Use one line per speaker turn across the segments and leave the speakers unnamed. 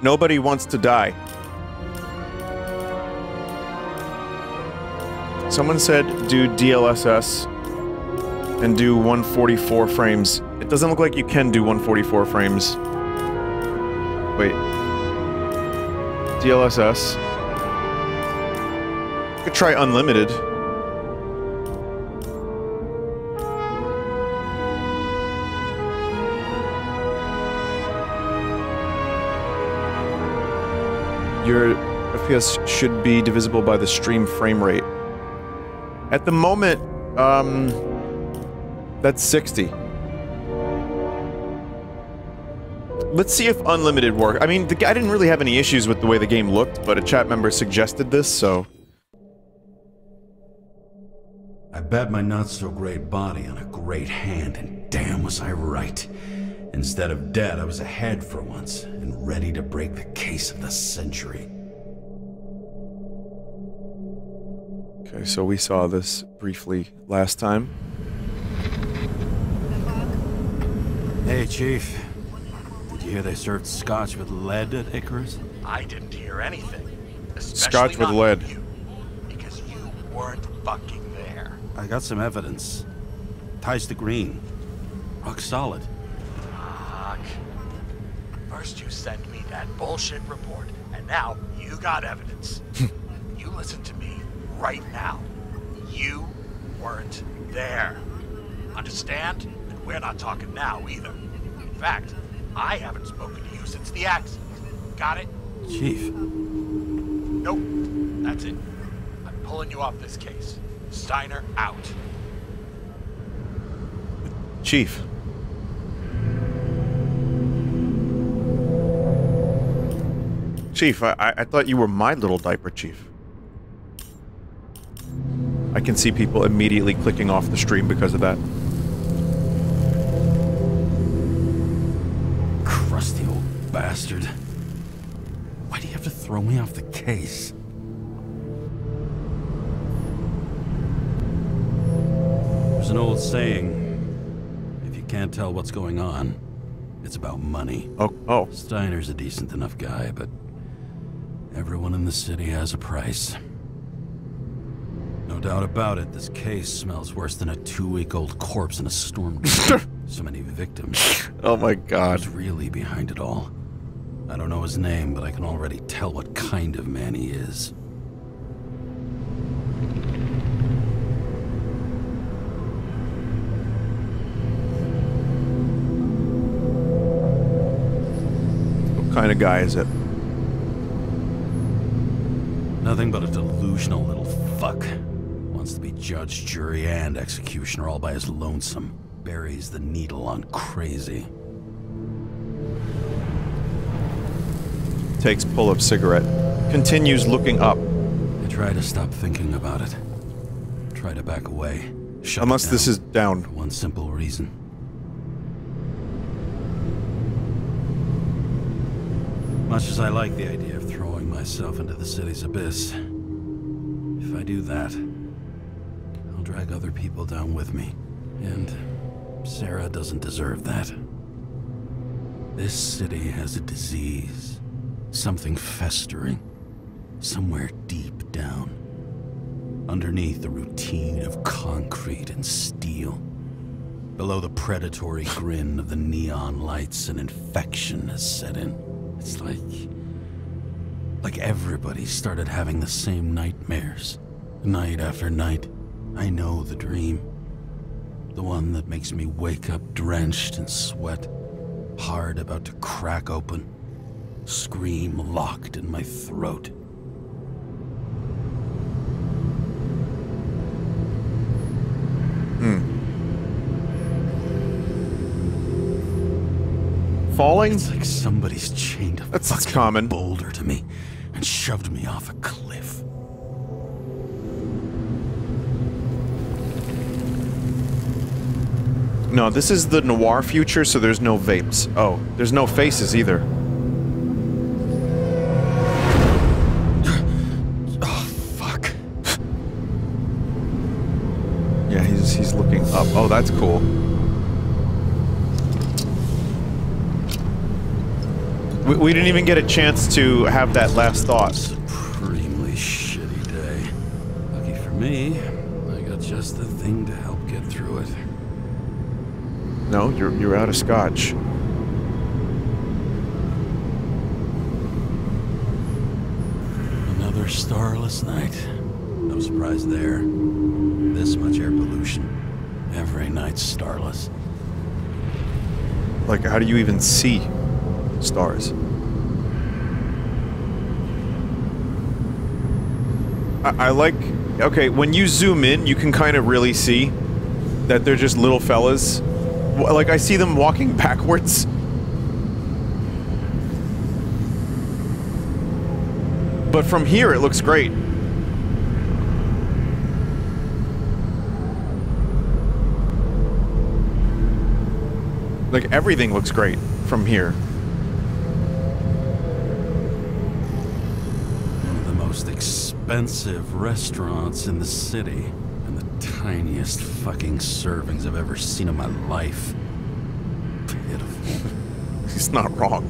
Nobody wants to die. Someone said do DLSS and do 144 frames. It doesn't look like you can do 144 frames. Wait. DLSS. You could try unlimited. Your FPS should be divisible by the stream frame rate. At the moment, that's 60. Let's see if unlimited works. I mean, the guy didn't really have any issues with the way the game looked, but a chat member suggested this, so...
I bet my not-so-great body on a great hand, and damn was I right. Instead of dead, I was ahead for once, and ready to break the case of the century.
Okay, so we saw this briefly last time.
Hey, Chief. Did you hear they served scotch with lead at Icarus?
I didn't hear anything.
Scotch with lead.
You, because you weren't fucking there.
I got some evidence. Ties to Green. Rock solid.
Fuck. First you sent me that bullshit report, and now you got evidence. You listen to me right now. You weren't there. Understand? And we're not talking now either. In fact, I haven't spoken to you since the accident. Got it?
Chief.
Nope. That's it. I'm pulling you off this case. Steiner out.
Chief. Chief, I thought you were my little diaper chief. I can see people immediately clicking off the stream because of that.
Crusty old bastard. Why do you have to throw me off the case? There's an old saying, if you can't tell what's going on, it's about money.
Oh.
Steiner's a decent enough guy, but everyone in the city has a price. No doubt about it, this case smells worse than a 2-week-old corpse in a storm drain. So many victims.
Oh my god.
Who's really behind it all? I don't know his name, but I can already tell what kind of man he is.
What kind of guy is it?
Nothing but a delusional little fuck. Wants to be judge, jury, and executioner all by his lonesome. Buries the needle on crazy.
Takes pull of cigarette. Continues looking up.
I try to stop thinking about it. Try to back away. Shut
Unless
it down.
this is down.
For one simple reason. Much as I like the idea of throwing myself into the city's abyss, if I do that, I'll drag other people down with me. And Sarah doesn't deserve that. This city has a disease. Something festering. Somewhere deep down. Underneath the routine of concrete and steel. Below the predatory grin of the neon lights, an infection has set in. It's like everybody started having the same nightmares. Night after night. I know the dream. The one that makes me wake up drenched in sweat. Heart about to crack open. Scream locked in my throat.
Falling?
It's like somebody's chained a
That's
fucking
common.
boulder to me and shoved me off a cliff.
No, this is the noir future, so there's no vapes. Oh, there's no faces either.
Oh, fuck.
Yeah, he's looking up. Oh, that's cool. We didn't even get a chance to have that last thought.
Supremely shitty day. Lucky for me, I got just the thing to help get through it.
No, you're out of scotch.
Another starless night. No surprise there. This much air pollution. Every night's starless.
Like, how do you even see stars? I like... Okay, when you zoom in, you can kind of really see that they're just little fellas. Like, I see them walking backwards. But from here, it looks great. Like, everything looks great from here.
One of the most expensive restaurants in the city. And the tiniest fucking servings I've ever seen in my life. Pitiful.
He's not wrong.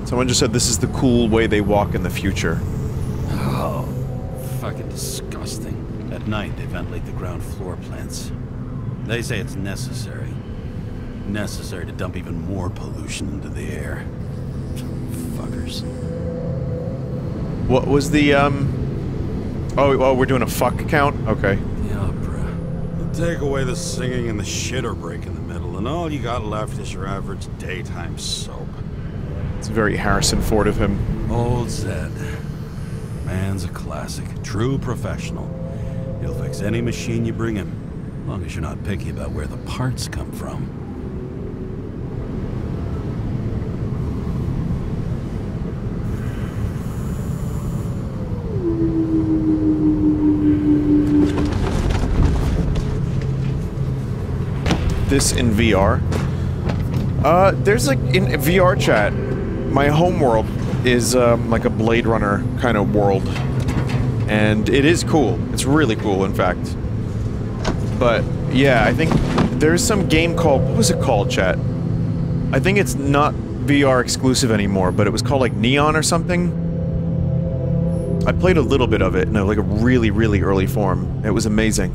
Someone just said this is the cool way they walk in the future.
Oh, fucking disgusting. At night, they ventilate the ground floor plants. They say it's necessary. Necessary to dump even more pollution into the air. Fuckers.
What was the, Oh, we're doing a fuck count? Okay.
The opera. Take away the singing and the shitter break in the middle, and all you got left is your average daytime soap.
It's very Harrison Ford of him.
Old Zed. Man's a classic. True professional. He'll fix any machine you bring him, as long as you're not picky about where the parts come from.
This in VR? There's like, in VR chat, my home world is, like a Blade Runner kind of world. And it is cool. It's really cool, in fact. But, yeah, I think there's some game called... What was it called, chat? I think it's not VR exclusive anymore, but it was called, like, Neon or something? I played a little bit of it in, like, a really, really early form. It was amazing.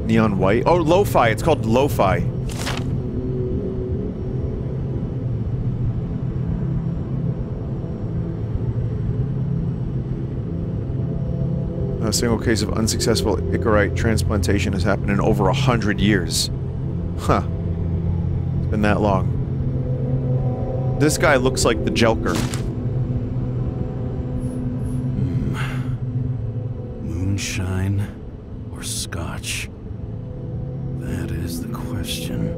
Neon white? Oh, lo-fi. It's called lo-fi. A single case of unsuccessful Icarite transplantation has happened in over 100 years. Huh. It's been that long. This guy looks like the Jelker.
Moonshine or scotch? That is the question.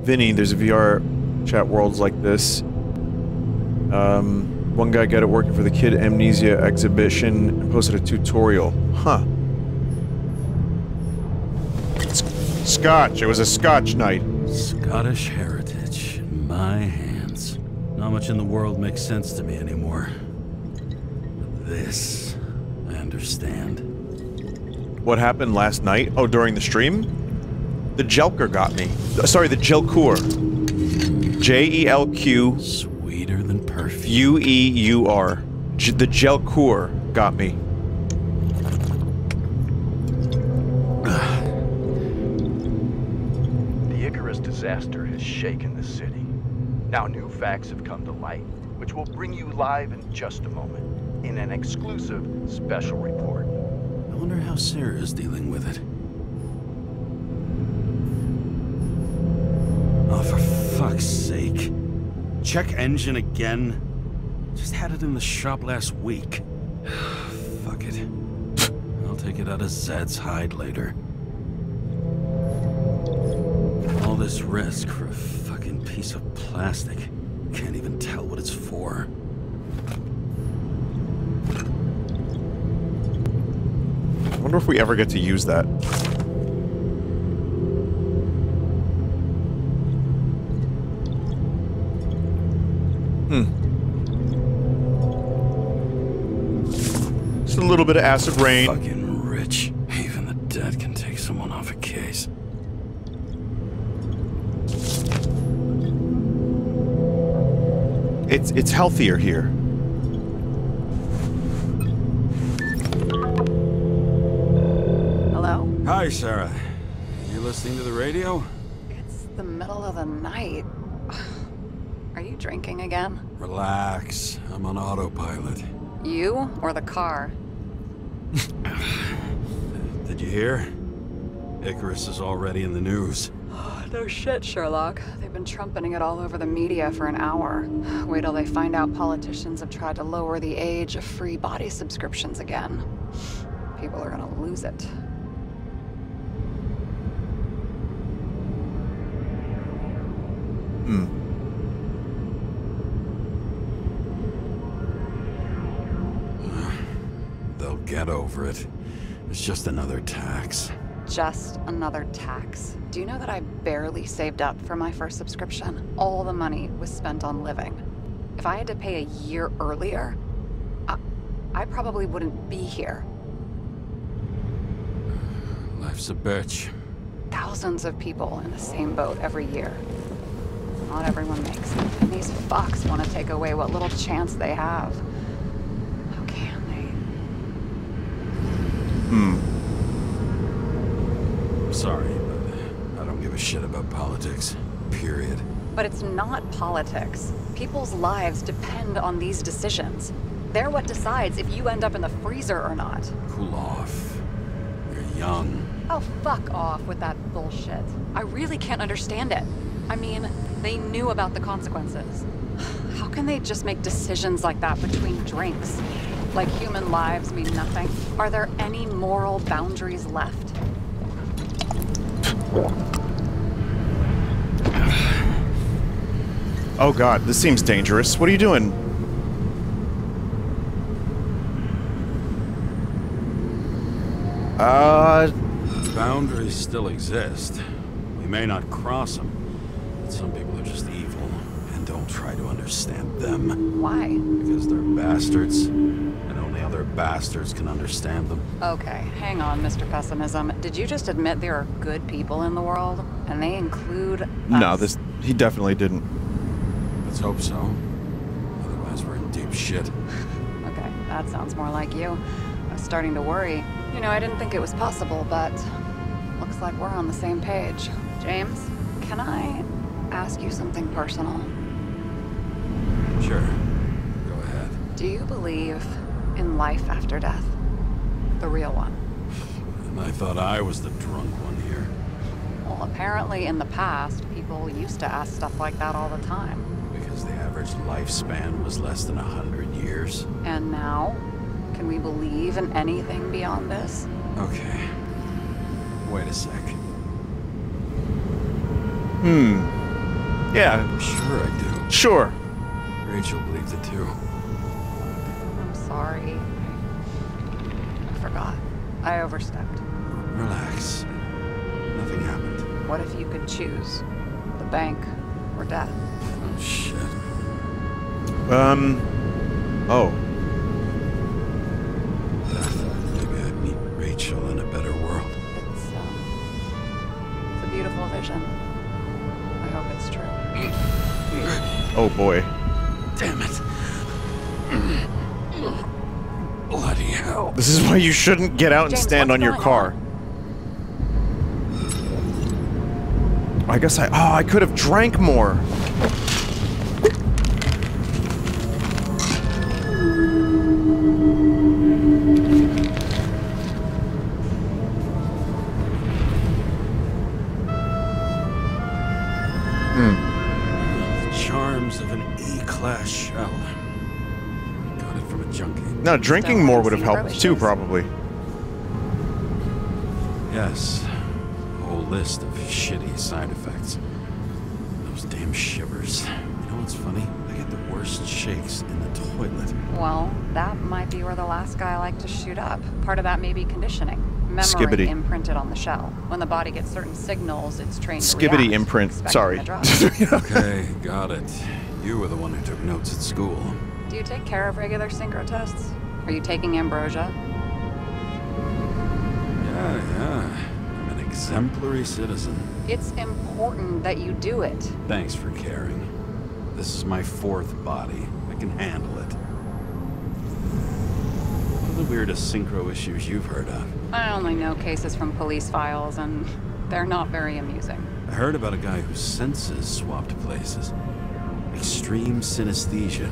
Vinny, there's a VR chat worlds like this. One guy got it working for the Kid Amnesia exhibition and posted a tutorial. Huh. Scotch. It was a Scotch night.
Scottish heritage in my hands. Not much in the world makes sense to me anymore. But this, I understand.
What happened last night? Oh, during the stream? The Jelker got me. Sorry, the Jelkur. J-E-L-Q...
Sweeter than perfume.
U-E-U-R. The Jelkur got me.
The Icarus disaster has shaken the city. Now new facts have come to light, which will bring you live in just a moment, in an exclusive special report.
I wonder how Sarah's dealing with it. Oh, for fuck's sake. Check engine again? Just had it in the shop last week. Fuck it. I'll take it out of Zed's hide later. All this risk for a fucking piece of plastic. Can't even tell what it's for.
I wonder if we ever get to use that. a little bit of acid rain.
Fucking rich. Even the dead can take someone off a case.
It's healthier here.
Hello?
Hi, Sarah. You listening to the radio?
It's the middle of the night. Are you drinking again?
Relax. I'm on autopilot.
You or the car?
Did you hear? Icarus is already in the news.
No shit, Sherlock. They've been trumpeting it all over the media for an hour. Wait till they find out politicians have tried to lower the age of free body subscriptions again. People are gonna lose it.
They'll get over it. It's just another tax.
Just another tax. Do you know that I barely saved up for my first subscription? All the money was spent on living. If I had to pay a year earlier, I probably wouldn't be here.
Life's a bitch.
Thousands of people in the same boat every year. Not everyone makes it. And these fucks want to take away what little chance they have. How can they?
Sorry, but I don't give a shit about politics. Period.
But it's not politics. People's lives depend on these decisions. They're what decides if you end up in the freezer or not.
Cool off. You're young.
Oh, fuck off with that bullshit. I really can't understand it. I mean, they knew about the consequences. How can they just make decisions like that between drinks? Like human lives mean nothing? Are there any moral boundaries left?
Oh god, this seems dangerous. What are you doing?
Boundaries still exist. We may not cross them, but some people are just evil and don't try to understand them.
Why?
Because they're bastards, and only other bastards can understand them.
Okay, hang on, Mr. Pessimism. Did you just admit there are good people in the world? And they include us?
No, he definitely didn't.
Let's hope so. Otherwise we're in deep shit.
Okay, that sounds more like you. I was starting to worry. You know, I didn't think it was possible, but looks like we're on the same page. James, can I ask you something personal?
Sure. Go ahead.
Do you believe in life after death? The real one?
And I thought I was the drunk one here.
Well, apparently in the past, people used to ask stuff like that all the time.
Because the average lifespan was less than 100 years.
And now? Can we believe in anything beyond this?
Okay. Wait a sec.
Yeah.
Sure I do.
Sure.
Rachel believes it too.
I'm sorry. I forgot. I overstepped.
Relax. Nothing happened.
What if you could choose? The bank or death?
Oh, shit.
Oh.
Maybe I'd meet Rachel in a better world.
It's a beautiful vision. I hope it's true.
Oh boy.
Damn it. Bloody hell.
This is why you shouldn't get out and
James,
stand
what's
on your
going
car. I guess I could have drank more.
The charms of an E-class shell. Got it from a junkie.
No, drinking
Still
more
haven't
would have
seen
helped too,
prohibitions.
probably.
Yes. A whole list of shitty side effects. Those damn shivers. You know what's funny? I get the worst shakes in the toilet.
Well, that might be where the last guy liked to shoot up. Part of that may be conditioning. Memory
Skibbity.
imprinted on the shell. When the body gets certain signals, it's trained to
Skibbity
react,
imprint.
expecting
Sorry.
the drug.
Okay, got it. You were the one who took notes at school.
Do you take care of regular synchro tests? Are you taking ambrosia?
Yeah. I'm an exemplary citizen.
It's important that you do it.
Thanks for caring. This is my 4th body. I can handle it. What are the weirdest synchro issues you've heard of?
I only know cases from police files, and they're not very amusing.
I heard about a guy whose senses swapped places. Extreme synesthesia.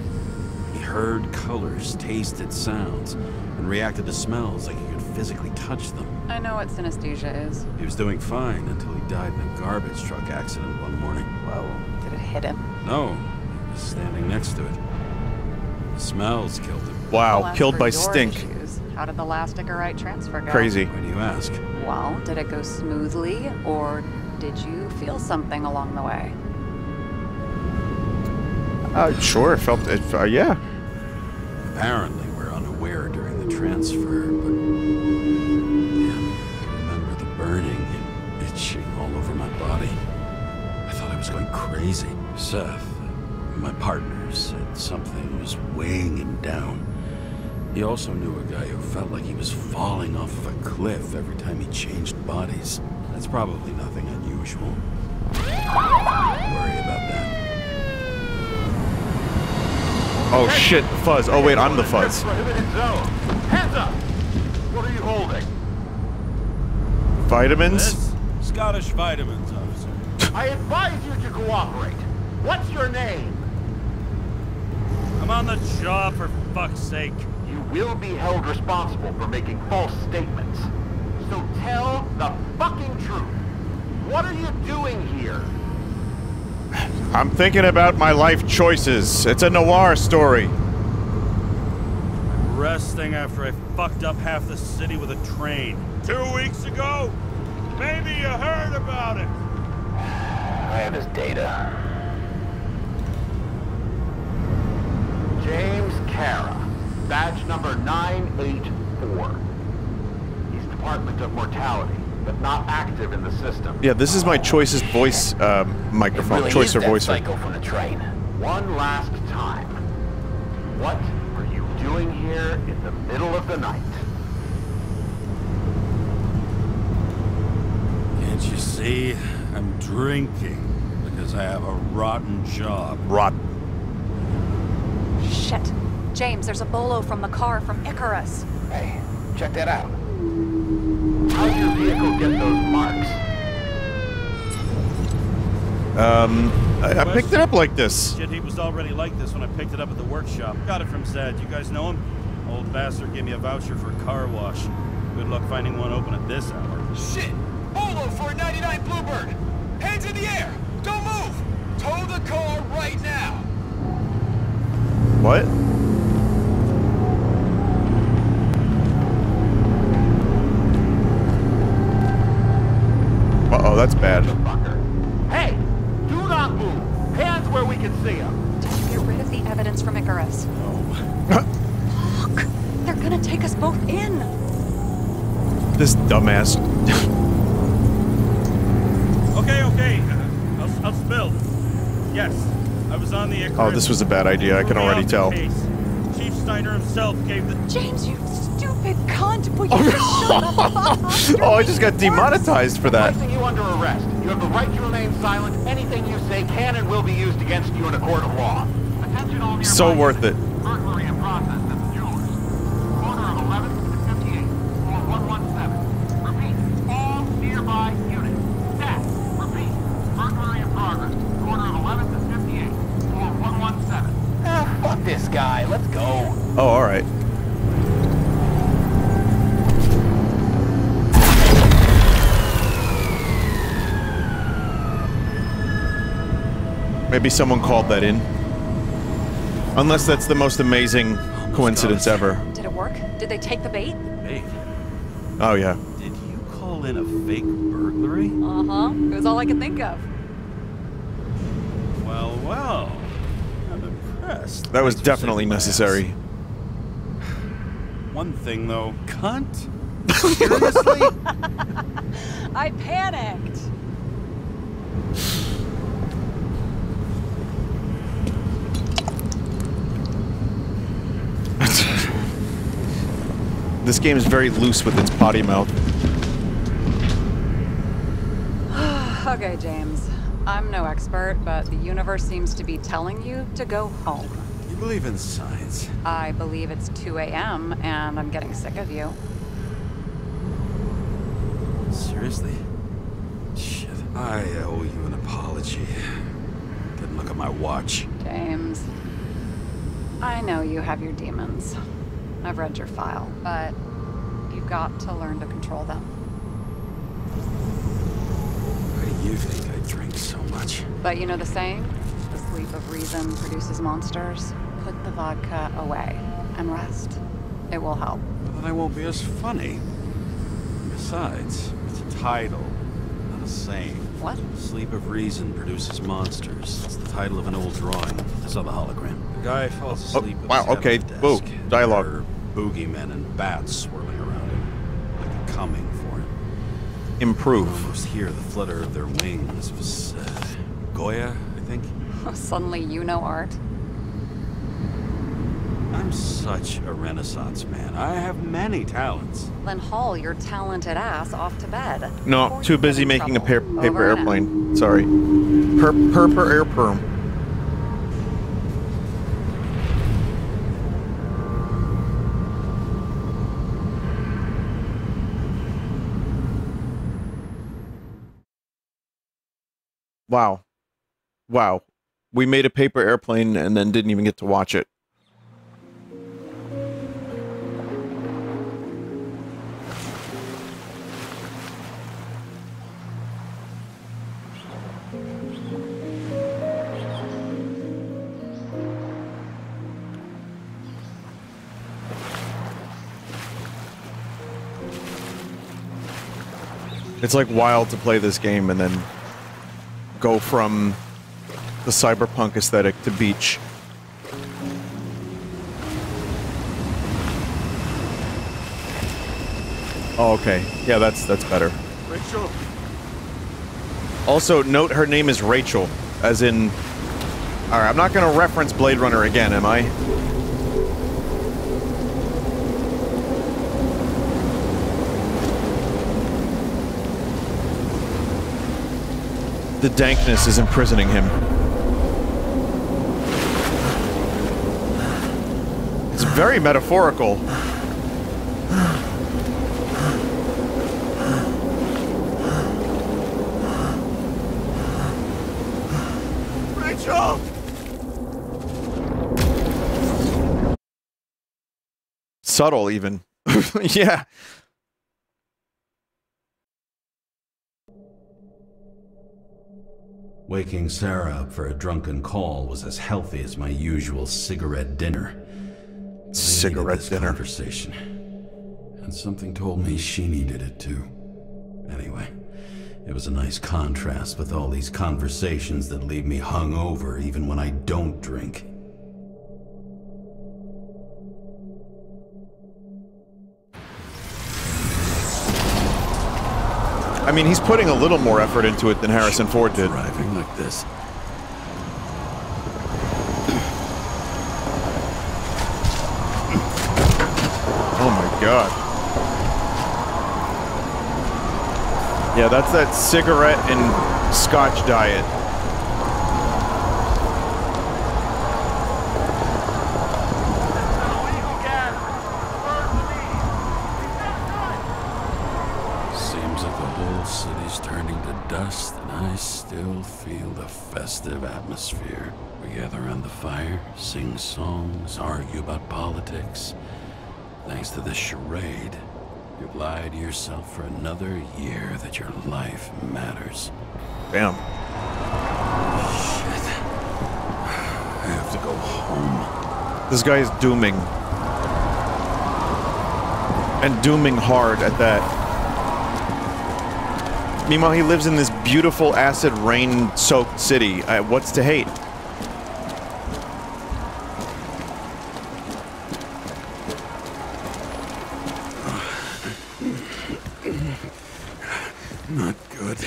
He heard colors, tasted sounds, and reacted to smells like he could physically touch them.
I know what synesthesia is.
He was doing fine until he died in a garbage truck accident one morning.
Whoa, did it hit him?
No, he was standing next to it. The smells killed him.
Wow,
Well, as
killed
for
by
your
stink.
issues, how did the last Icarite transfer go?
Crazy.
Why do you ask?
Well, did it go smoothly, or did you feel something along the way?
Sure, it felt it. Yeah.
Apparently, we're unaware during the transfer, but yeah, I remember the burning and itching all over my body. I thought I was going crazy. Seth, my partner, said something was weighing him down. He also knew a guy who felt like he was falling off of a cliff every time he changed bodies. That's probably nothing unusual. Don't worry about that.
Oh shit, Fuzz. Oh wait, I'm the Fuzz.
Prohibited zone. Hands up! What are you holding?
Vitamins?
This? Scottish vitamins, officer.
I advise you to cooperate. What's your name?
I'm on the job, for fuck's sake.
You will be held responsible for making false statements. So tell the fucking truth. What are you doing here?
I'm thinking about my life choices. It's a noir story.
Resting after I fucked up half the city with a train. 2 weeks ago? Maybe you heard about it.
I have his data. James Cara, badge number 984. He's Department of Mortality, but not active in the system.
Yeah, this is my choicest voice microphone.
Really
Choicer voicer.
Psycho from the train. One last time. What are you doing here in the middle of the night?
Can't you see? I'm drinking because I have a rotten job.
Rotten.
Shit. James, there's a bolo from the car from Icarus.
Hey, check that out. How'd your vehicle get those marks?
I picked it up like this.
Shit, he was already like this when I picked it up at the workshop. Got it from Zed. You guys know him? Old bastard gave me a voucher for a car wash. Good luck finding one open at this hour.
Shit! Bolo for a 99 Bluebird! Hands in the air! Don't move! Tow the car right now!
What? Uh-oh, that's bad.
Hey, do not move. Hands where we can see them.
Did you get rid of the evidence from Icarus?
No.
Fuck! They're gonna take us both in!
This dumbass.
Okay. I'll spill. Yes, I was on the Icarus.
Oh, this was a bad idea. I can already tell.
Chief Steiner himself gave the...
James, you stupid cunt! Will you just shut up?
Oh, I just got demonetized for that.
Placing you under arrest. You have the right to remain silent. Anything you say can and will be used against you in a court of law. Attention all nearby
So worth it.
Burglary in process at the jewelers. Corner of 11th and 58. Floor 117. Repeat. All nearby units. Staff. Repeat. Burglary in progress. Corner of 11th and 58. Floor 117. Ah, fuck this guy. Let's go.
Oh, alright. Maybe someone called that in. Unless that's the most amazing coincidence ever.
Did it work? Did they take the bait?
Hey,
Oh, yeah.
did you call in a fake burglary?
Uh-huh. It was all I could think of.
Well. I'm impressed.
That was
Thanks for
definitely
saving my
necessary.
ass. One thing, though. Cunt? Seriously?
I panicked.
This game is very loose with its potty mouth.
Okay, James. I'm no expert, but the universe seems to be telling you to go home.
You believe in science?
I believe it's 2 a.m. and I'm getting sick of you.
Seriously? Shit. I owe you an apology. Didn't look at my watch.
James, I know you have your demons. I've read your file, but you've got to learn to control them.
Why do you think I drink so much?
But you know the saying? The sleep of reason produces monsters. Put the vodka away and rest. It will help.
Well, then I won't be as funny. Besides, it's a title, not a saying.
What?
Sleep of Reason Produces Monsters. It's the title of an old drawing. I saw the hologram. The guy falls asleep with
wow,
his head
okay.
on the desk.
Whoa, dialogue.
There are boogeymen and bats swirling around him, like they're coming for him.
Improve.
I almost hear the flutter of their wings. It was Goya, I think.
Suddenly you know art.
I'm such a Renaissance man. I have many talents.
Then haul your talented ass off to bed.
No,
Before
too
you
busy
get in
making a
trouble.
paper
Over and out.
airplane. Sorry. Perper airperm. Wow. Wow. We made a paper airplane and then didn't even get to watch it. It's like wild to play this game and then go from the cyberpunk aesthetic to beach. Oh, okay. Yeah, that's better.
Rachel.
Also, note her name is Rachel, as in... Alright, I'm not gonna reference Blade Runner again, am I? The dankness is imprisoning him. It's very metaphorical.
Rachel!
Subtle, even. Yeah.
Waking Sarah up for a drunken call was as healthy as my usual cigarette dinner.
Cigarette dinner.
Conversation. And something told me she needed it too. Anyway, it was a nice contrast with all these conversations that leave me hungover even when I don't drink.
I mean, he's putting a little more effort into it than Harrison Ford did.
Driving like this.
Oh my god. Yeah, that's that cigarette and scotch diet.
Seems like the whole city's turning to dust, and I still feel the festive atmosphere. We gather around the fire, sing songs, argue about politics. Thanks to this charade, you've lied to yourself for another year that your life matters.
Damn.
Shit. I have to go home.
This guy is dooming. And dooming hard at that. Meanwhile, he lives in this beautiful acid rain-soaked city. What's to hate?
Not good.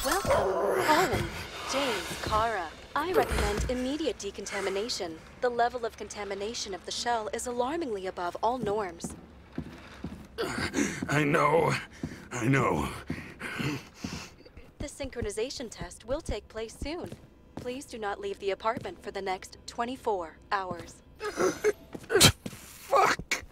Welcome home, James, Kara. I recommend recommend immediate decontamination. The level of contamination of the shell is alarmingly above all norms.
I know.
The synchronization test will take place soon. Please do not leave the apartment for the next 24 hours.
Fuck.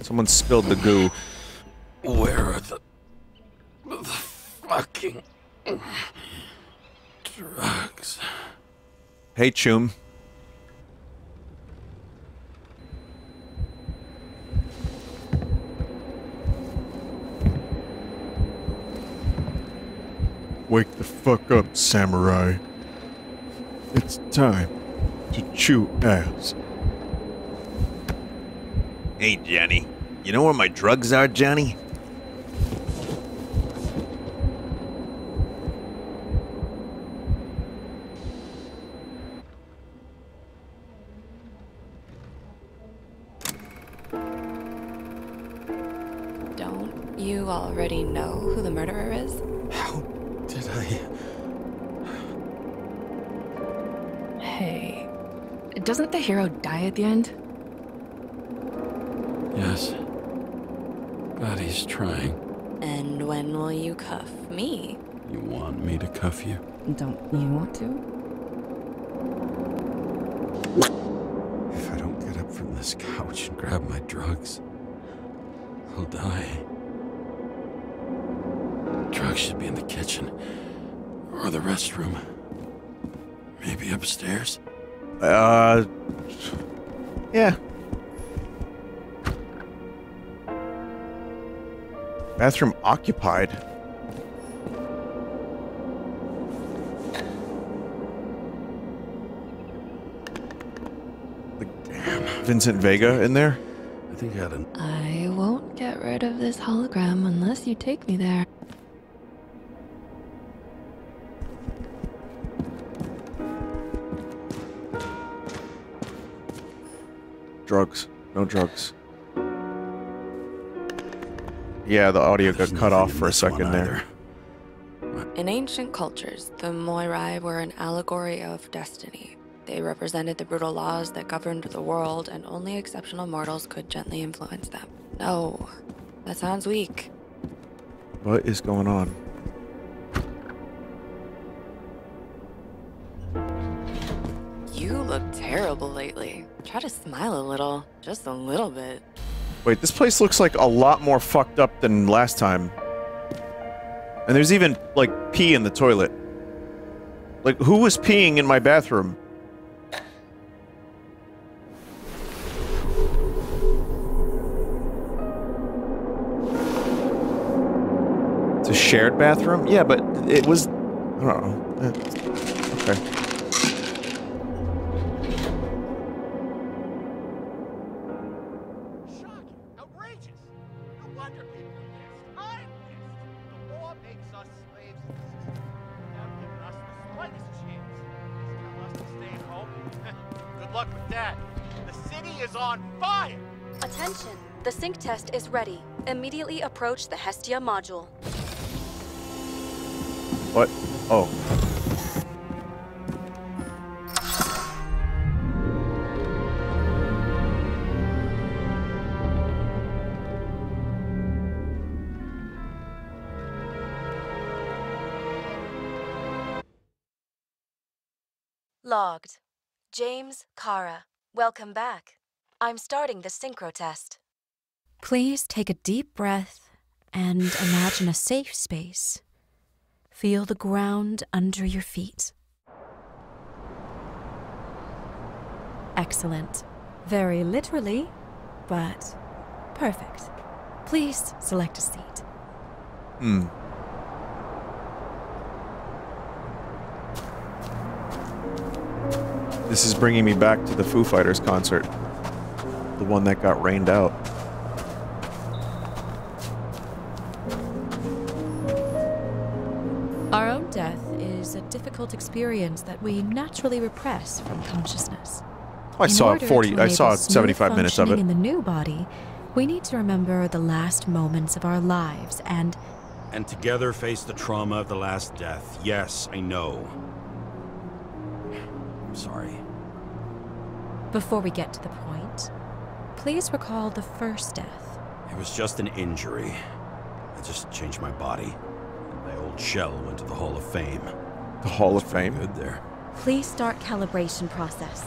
Someone spilled the goo.
Where are the fucking drugs?
Hey, Chum. Wake the fuck up, samurai. It's time to chew ass. Hey, Johnny. You know where my drugs are, Johnny?
Don't you already know who the murderer is?
How did I...
Hey, doesn't the hero die at the end?
Yes. But he's trying.
And when will you cuff me?
You want me to cuff you?
Don't you want to?
If I don't get up from this couch and grab my drugs, I'll die. Drugs should be in the kitchen. Or the restroom. Maybe upstairs?
Yeah. Bathroom occupied.
Damn.
Vincent Vega in there?
I think I had an...
I won't get rid of this hologram unless you take me there.
Drugs. No drugs. Yeah, the audio got cut off for a second there.
In ancient cultures, the Moirai were an allegory of destiny. They represented the brutal laws that governed the world, and only exceptional mortals could gently influence them. No, that sounds weak.
What is going on?
You look terrible lately. Try to smile a little, just a little bit.
Wait, this place looks like a lot more fucked up than last time. And there's even, like, pee in the toilet. Like, who was peeing in my bathroom? It's a shared bathroom? Yeah, but it was... I don't know. Okay.
Attention! The sync test is ready. Immediately approach the Hestia module.
What? Oh.
Logged. James, Kara. Welcome back. I'm starting the synchro test.
Please take a deep breath and imagine a safe space. Feel the ground under your feet. Excellent. Very literally, but perfect. Please select a seat.
This is bringing me back to the Foo Fighters concert. The one that got rained out.
Our own death is a difficult experience that we naturally repress from consciousness.
I saw 75 minutes of it.
In the new body, We need to remember the last moments of our lives and
together face the trauma of the last death. Yes, I know. I'm sorry.
before we get to the point, please recall the first death.
It was just an injury. I just changed my body. And my old shell went to the Hall of Fame.
The Hall of Fame?
Good there.
Please start calibration process.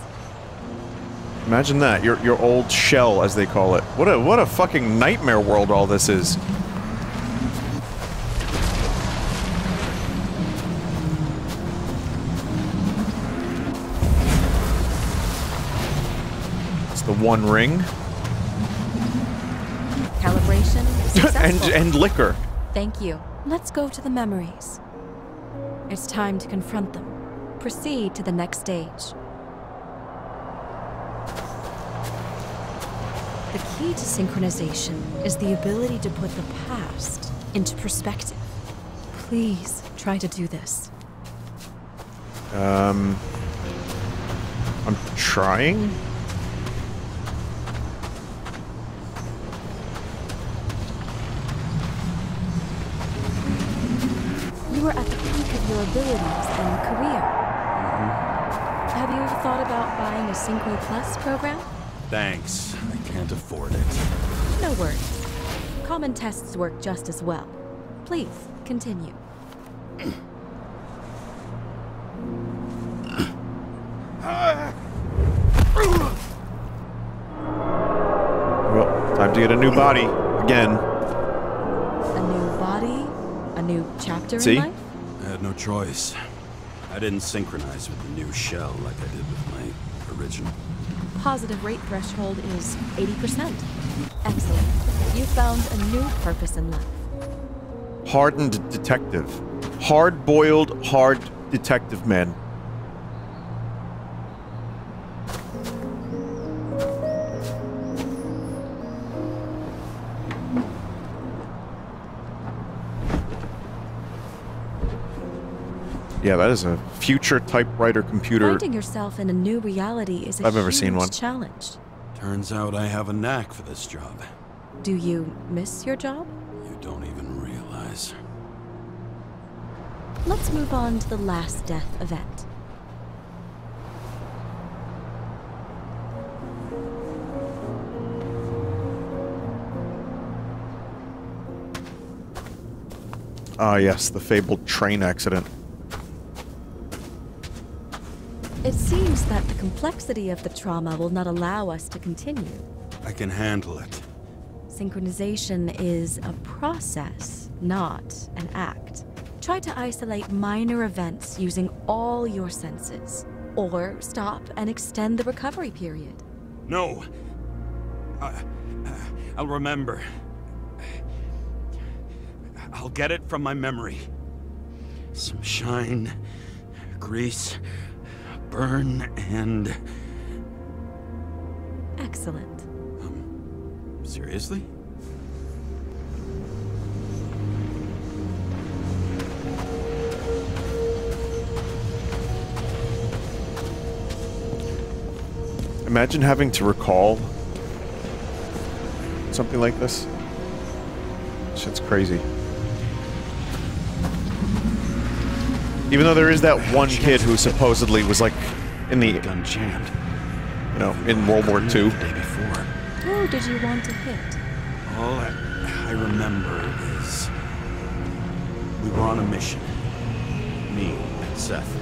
Imagine that, your old shell, as they call it. What a fucking nightmare world all this is. It's the One Ring.
Calibration successful.
and liquor.
Thank you. Let's go to the memories. It's time to confront them. Proceed to the next stage. The key to synchronization is the ability to put the past into perspective. Please try to do this.
I'm trying.
You are at the peak of your abilities and career. Have you ever thought about buying a Synchro Plus program?
Thanks. I can't afford it.
No worries. Common tests work just as well. Please, continue.
Well, time to get a new body. Again.
A new body? A new chapter
See?
in life?
I had no choice. I didn't synchronize with the new shell like I did with my original.
Positive rate threshold is 80%. Excellent. You found a new purpose in life.
Hardened detective. Hard-boiled, hard detective man. Yeah, that is a future typewriter computer.
Finding yourself in a new reality is a
I've never seen one.
challenge.
Turns out I have a knack for this job.
Do you miss your job?
You don't even realize.
Let's move on to the last death event.
Ah, yes, the fabled train accident.
It seems that the complexity of the trauma will not allow us to continue.
I can handle it.
Synchronization is a process, not an act. Try to isolate minor events using all your senses, or stop and extend the recovery period.
No! I'll remember. I'll get it from my memory. Some shine, grease, burn, and...
Excellent.
Seriously?
Imagine having to recall something like this. Shit's crazy. Even though there is that one kid who supposedly was like in the
Gun jammed.
you know, in World War II.
The day before.
Who did you want to hit?
All I remember is we were on a mission. Me and Seth.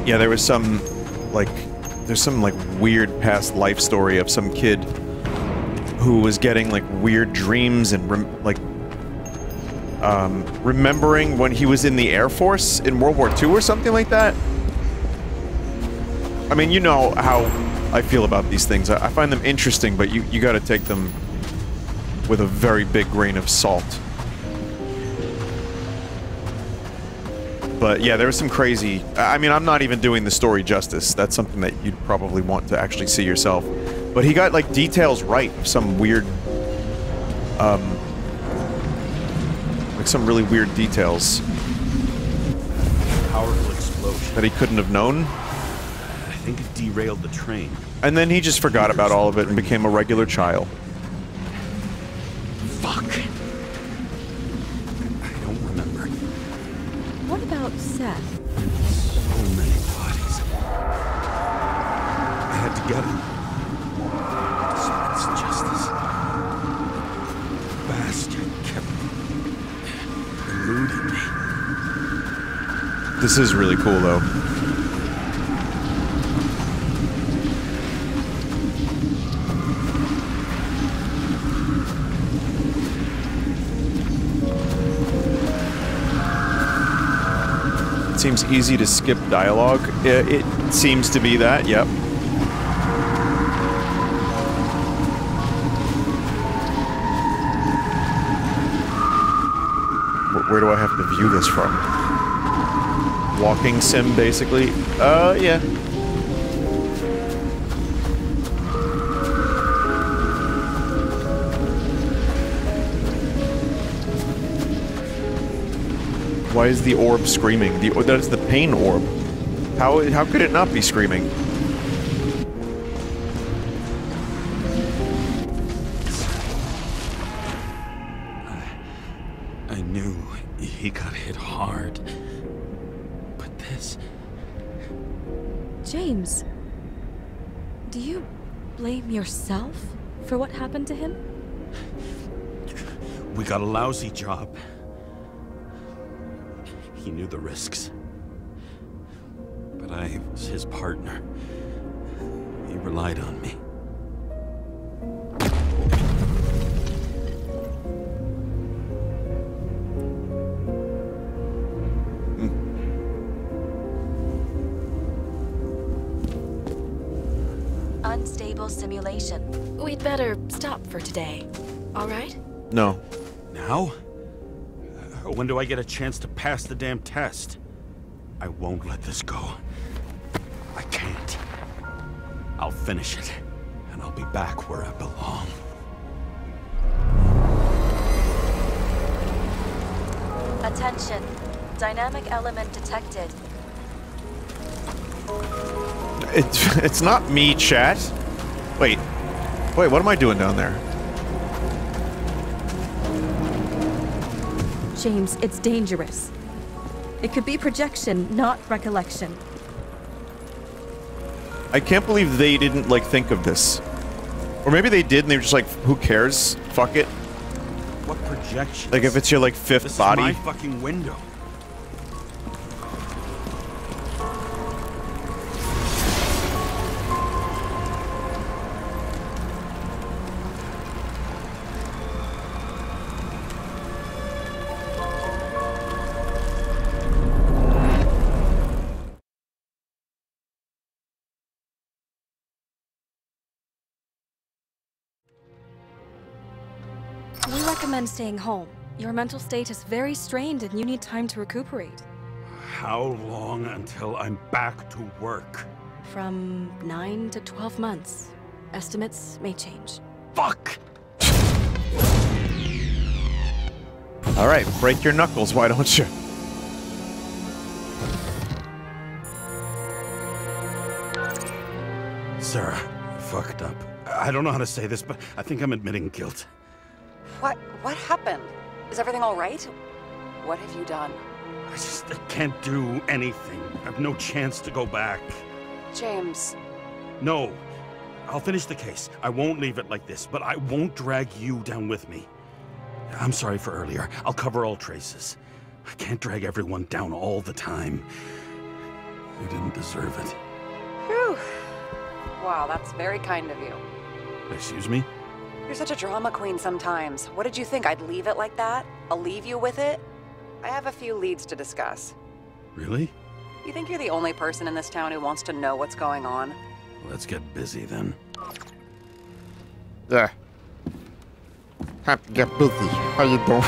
Yeah, there was some there's some like weird past life story of some kid who was getting like weird dreams and remembering when he was in the Air Force in World War II or something like that. I mean, you know how I feel about these things. I find them interesting, but you gotta take them with a very big grain of salt. But yeah, there was some crazy... I mean, I'm not even doing the story justice. That's something that you'd probably want to actually see yourself. But he got, like, details right. Some weird... like, some really weird details. that he couldn't have known.
I think it derailed the train.
And then he just forgot about all of it and became a regular child.
Fuck. I don't remember.
What about Seth?
So many bodies. I had to get him. Dispense justice. Bastard kept eluding me.
This is really cool, though. It seems easy to skip dialogue. It seems to be that, yep. Where do I have to view this from? Walking sim, basically? Yeah. Why is the orb screaming? That's the pain orb. How could it not be screaming?
I knew he got hit hard. But this...
James, do you blame yourself for what happened to him?
We got a lousy job. He knew the risks. But I was his partner. He relied on me.
Unstable simulation. We'd better stop for today. All right?
No.
Now? When do I get a chance to pass the damn test? I won't let this go. I can't. I'll finish it, and I'll be back where I belong.
Attention. Dynamic element detected.
It's not me, chat. Wait, what am I doing down there?
James, it's dangerous. It could be projection, not recollection.
I can't believe they didn't, like, think of this. Or maybe they did and they were just like, who cares? Fuck it.
What projection?
Like, if it's your, like, fifth
This
body.
is my fucking window.
We recommend staying home. Your mental state is very strained and you need time to recuperate.
How long until I'm back to work?
From 9 to 12 months. Estimates may change.
Fuck!
Alright, break your knuckles, why don't you?
Sarah, I fucked up. I don't know how to say this, but I think I'm admitting guilt.
What happened? Is everything all right? What have you done?
I can't do anything. I have no chance to go back.
James.
No. I'll finish the case. I won't leave it like this, but I won't drag you down with me. I'm sorry for earlier. I'll cover all traces. I can't drag everyone down all the time. You didn't deserve it.
Whew. Wow, that's very kind of you.
Excuse me?
You're such a drama queen sometimes. What did you think, I'd leave it like that? I'll leave you with it? I have a few leads to discuss.
Really?
You think you're the only person in this town who wants to know what's going on?
Let's get busy then.
Yeah. Have to get busy. How you doing?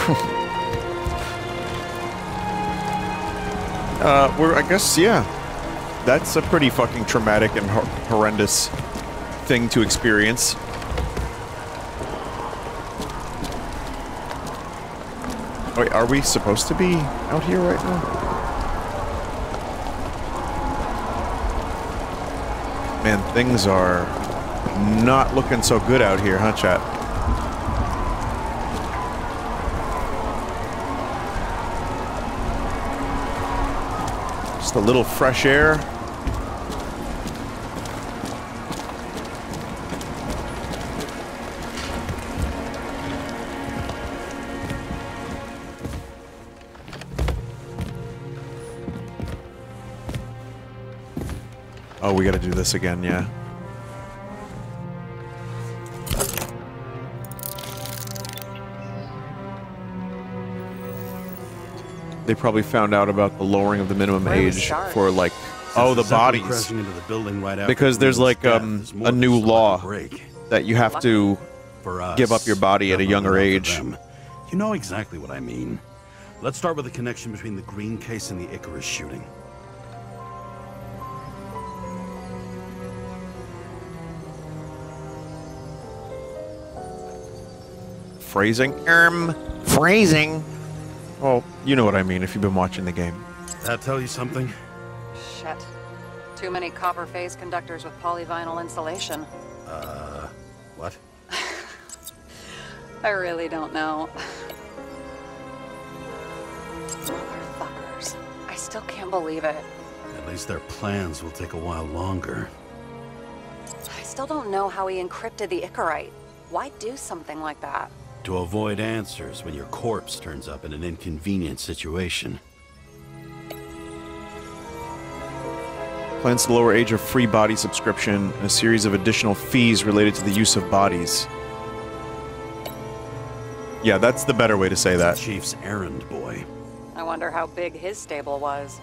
I guess, yeah. That's a pretty fucking traumatic and horrendous thing to experience. Wait, are we supposed to be out here right now? Man, things are not looking so good out here, huh, chat? Just a little fresh air. Oh, we gotta do this again, yeah. They probably found out about the lowering of the minimum age for, like, oh, the bodies.
Crashing into the building right after
Because there's, like, a new law
break.
that you have to
For us,
give up your body at a younger age.
You know exactly what I mean. Let's start with the connection between the Green case and the Icarus shooting.
Phrasing? Phrasing. Well, you know what I mean if you've been watching the game.
That tell you something?
Shit. Too many copper phase conductors with polyvinyl insulation.
What?
I really don't know. Motherfuckers. I still can't believe it.
At least their plans will take a while longer.
I still don't know how he encrypted the Icarite. Why do something like that?
To avoid answers when your corpse turns up in an inconvenient situation.
Plans to lower age of free body subscription and a series of additional fees related to the use of bodies. Yeah, that's the better way to say that.
Chief's errand boy.
I wonder how big his stable was.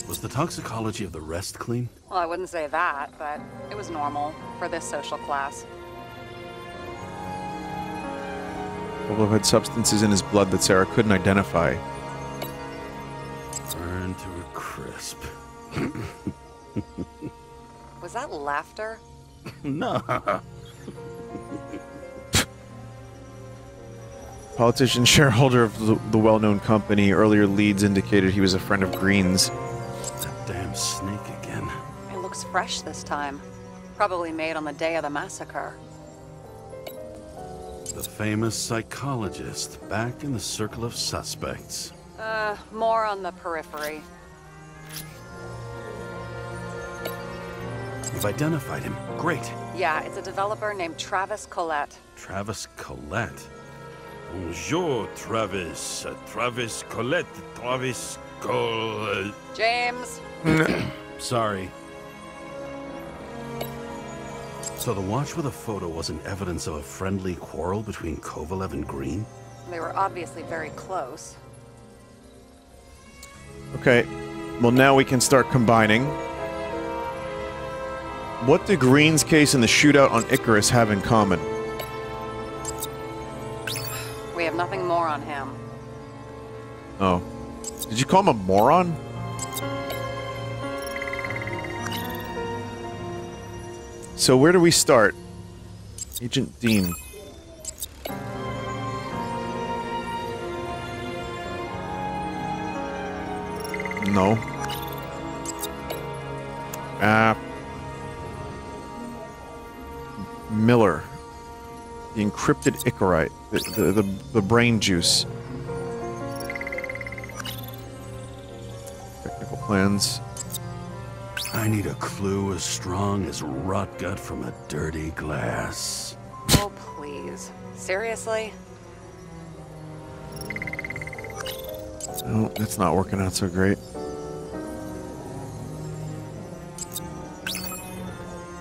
Was the toxicology of the rest clean?
Well, I wouldn't say that, but it was normal for this social class.
Pablo had substances in his blood that Sarah couldn't identify.
Burned to a crisp.
Was that laughter?
No.
Politician, shareholder of the well-known company, earlier leads indicated he was a friend of Green's.
That damn snake again.
It looks fresh this time. Probably made on the day of the massacre.
The famous psychologist, back in the circle of suspects.
More on the periphery.
You've identified him. Great.
Yeah, it's a developer named Travis Collette.
Travis Collette. Bonjour, Travis. Travis Collette. Travis Collette.
James!
Sorry. So the watch with a photo wasn't evidence of a friendly quarrel between Kovalev and Green?
They were obviously very close.
Okay, well now we can start combining. What do Green's case and the shootout on Icarus have in common?
We have nothing more on him.
Oh. Did you call him a moron? So where do we start? Agent Dean. No. Miller. The encrypted Icarite. The brain juice. Technical plans.
I need a clue as strong as rot gut from a dirty glass.
Oh, please. Seriously?
Oh, that's not working out so great.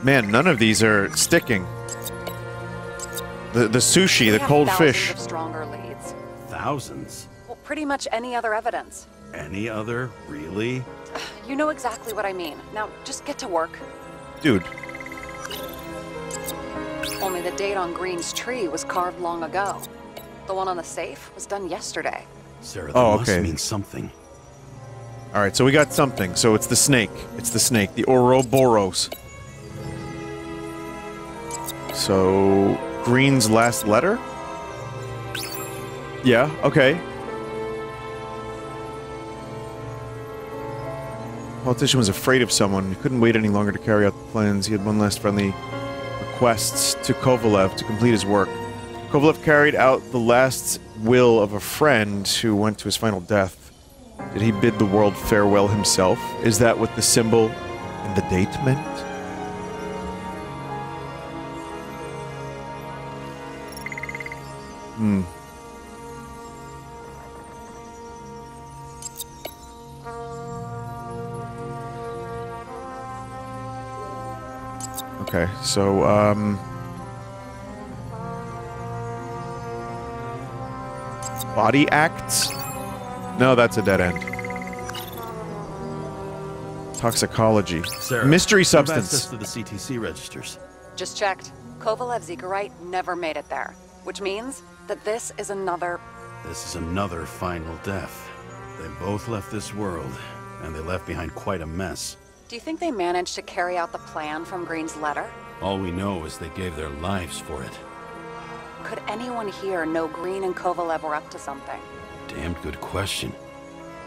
Man, none of these are sticking. The sushi, the cold fish.
Of stronger leads.
Thousands?
Well, pretty much any other evidence.
Any other? Really?
You know exactly what I mean. Now, just get to work.
Dude.
Only the date on Green's tree was carved long ago. The one on the safe was done yesterday.
Sarah, that must mean something.
Alright, so we got something. So it's the snake. It's the snake. The Ouroboros. So... Green's last letter? Yeah, okay. The politician was afraid of someone. He couldn't wait any longer to carry out the plans. He had one last friendly request to Kovalev to complete his work. Kovalev carried out the last will of a friend who went to his final death. Did he bid the world farewell himself? Is that what the symbol and the date meant? Okay, so, body acts? No, that's a dead end. Toxicology.
Sarah,
Mystery
you've
substance.
access to the CTC registers.
Just checked. Kovalev's Zekerite never made it there, which means that this is another...
This is another final death. They both left this world, and they left behind quite a mess.
Do you think they managed to carry out the plan from Green's letter?
All we know is they gave their lives for it.
Could anyone here know Green and Kovalev were up to something?
Damned good question.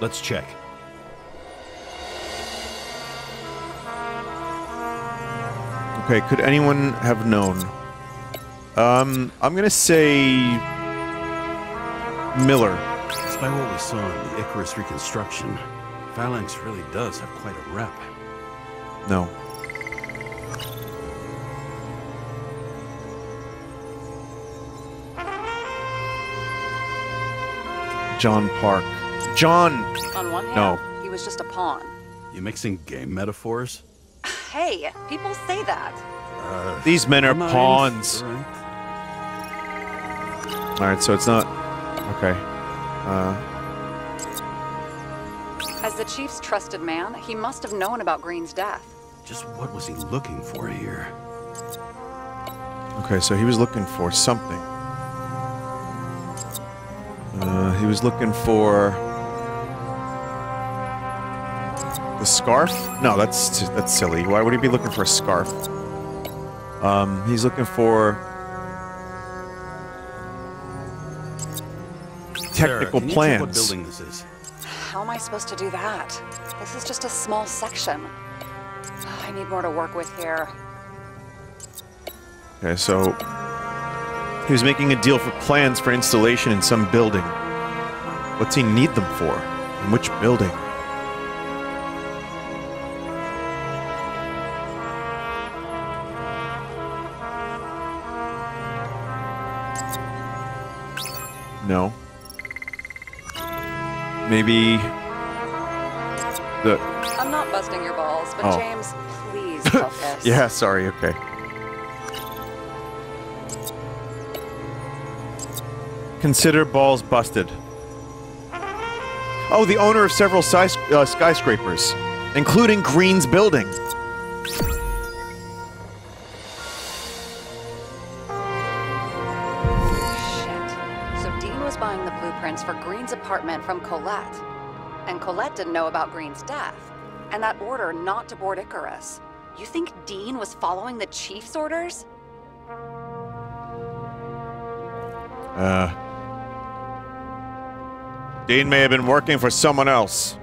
Let's check.
Okay, could anyone have known? I'm gonna say... Miller.
Despite what we saw in the Icarus reconstruction, Phalanx really does have quite a rep.
No. John Park. John!
On one hand,
No.
he was just a pawn.
You mixing game metaphors?
Hey, people say that.
These men are
Mind,
pawns.
right?
Alright, so it's not... Okay.
As the chief's trusted man, he must have known about Green's death.
Just what was he looking for here?
Okay, so he was looking for something. He was looking for... The scarf? No, that's silly. Why would he be looking for a scarf? He's looking for... technical
Sarah, can you check
plans.
what building this is?
How am I supposed to do that? This is just a small section. I need more to work with here.
Okay, so... He was making a deal for plans for installation in some building. What's he need them for? In which building? No. Maybe... the...
I'm not busting your balls, but
Oh.
James, please focus.
Yeah, sorry, okay. Consider balls busted. Oh, the owner of several skyscrapers, including Green's building.
Shit. So Dean was buying the blueprints for Green's apartment from Colette. And Colette didn't know about Green's death. And that order not to board Icarus. You think Dean was following the chief's orders?
Dean may have been working for someone else.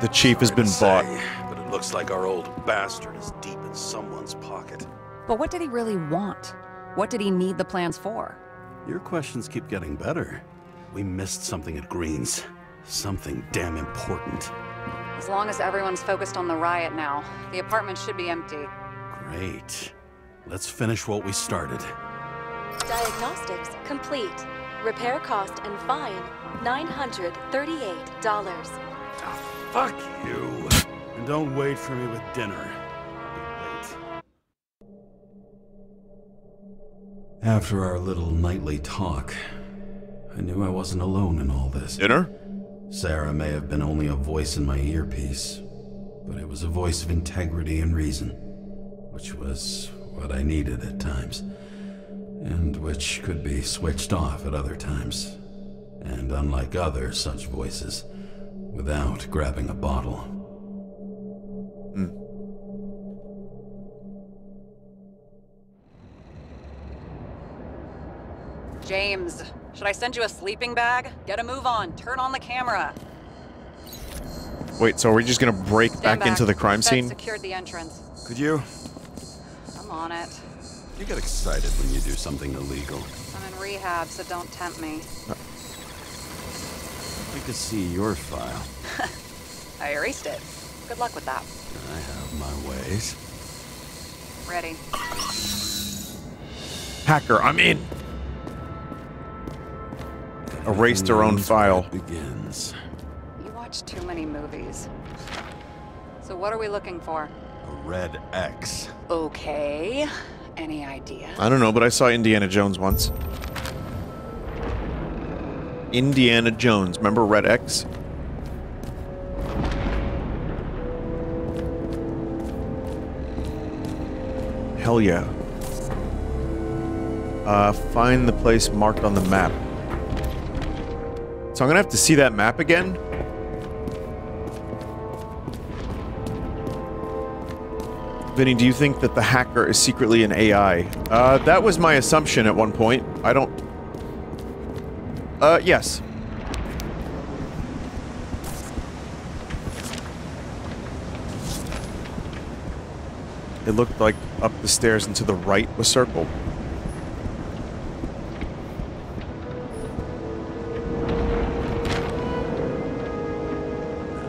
The chief has been bought.
But it looks like our old bastard is deep in someone's pocket.
But what did he really want? What did he need the plans for?
Your questions keep getting better. We missed something at Green's. Something damn important.
As long as everyone's focused on the riot now, the apartment should be empty.
Great. Let's finish what we started.
Diagnostics complete. Repair cost and fine, $938.
Fuck you. And don't wait for me with dinner. Wait. After our little nightly talk, I knew I wasn't alone in all this.
Dinner?
Sarah may have been only a voice in my earpiece, but it was a voice of integrity and reason, which was what I needed at times, and which could be switched off at other times, and unlike other such voices, without grabbing a bottle.
James, Should I send you a sleeping bag? Get a move on. Turn on the camera.
Wait, so are we just gonna break
Stand
back into the crime
Feds
scene?
secured the entrance.
Could you?
I'm on it.
You get excited when you do something illegal.
I'm in rehab, so don't tempt me.
I could see your file.
I erased it. Good luck with that.
I have my ways.
Ready.
Hacker, I'm in. Erased her own file.
Begins.
You watch too many movies. So what are we looking for?
A red X.
Okay. Any idea?
I don't know, but I saw Indiana Jones once. Indiana Jones, remember Red X? Hell yeah. Find the place marked on the map. So I'm gonna have to see that map again? Vinny, do you think that the hacker is secretly an AI? That was my assumption at one point. I don't... yes. It looked like up the stairs and to the right was circled.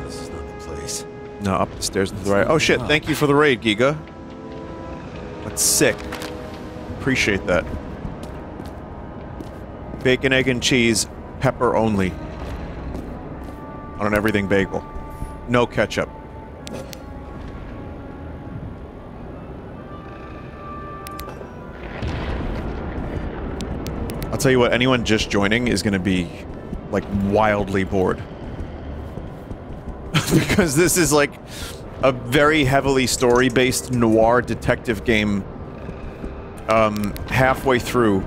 This is not the place.
No, up the stairs and to the right. Oh shit, thank you for the raid, Giga. That's sick. Appreciate that. Bacon, egg, and cheese, pepper only. On an everything bagel. No ketchup. I'll tell you what, anyone just joining is gonna be, like, wildly bored. Because this is, like, a very heavily story-based noir detective game, halfway through.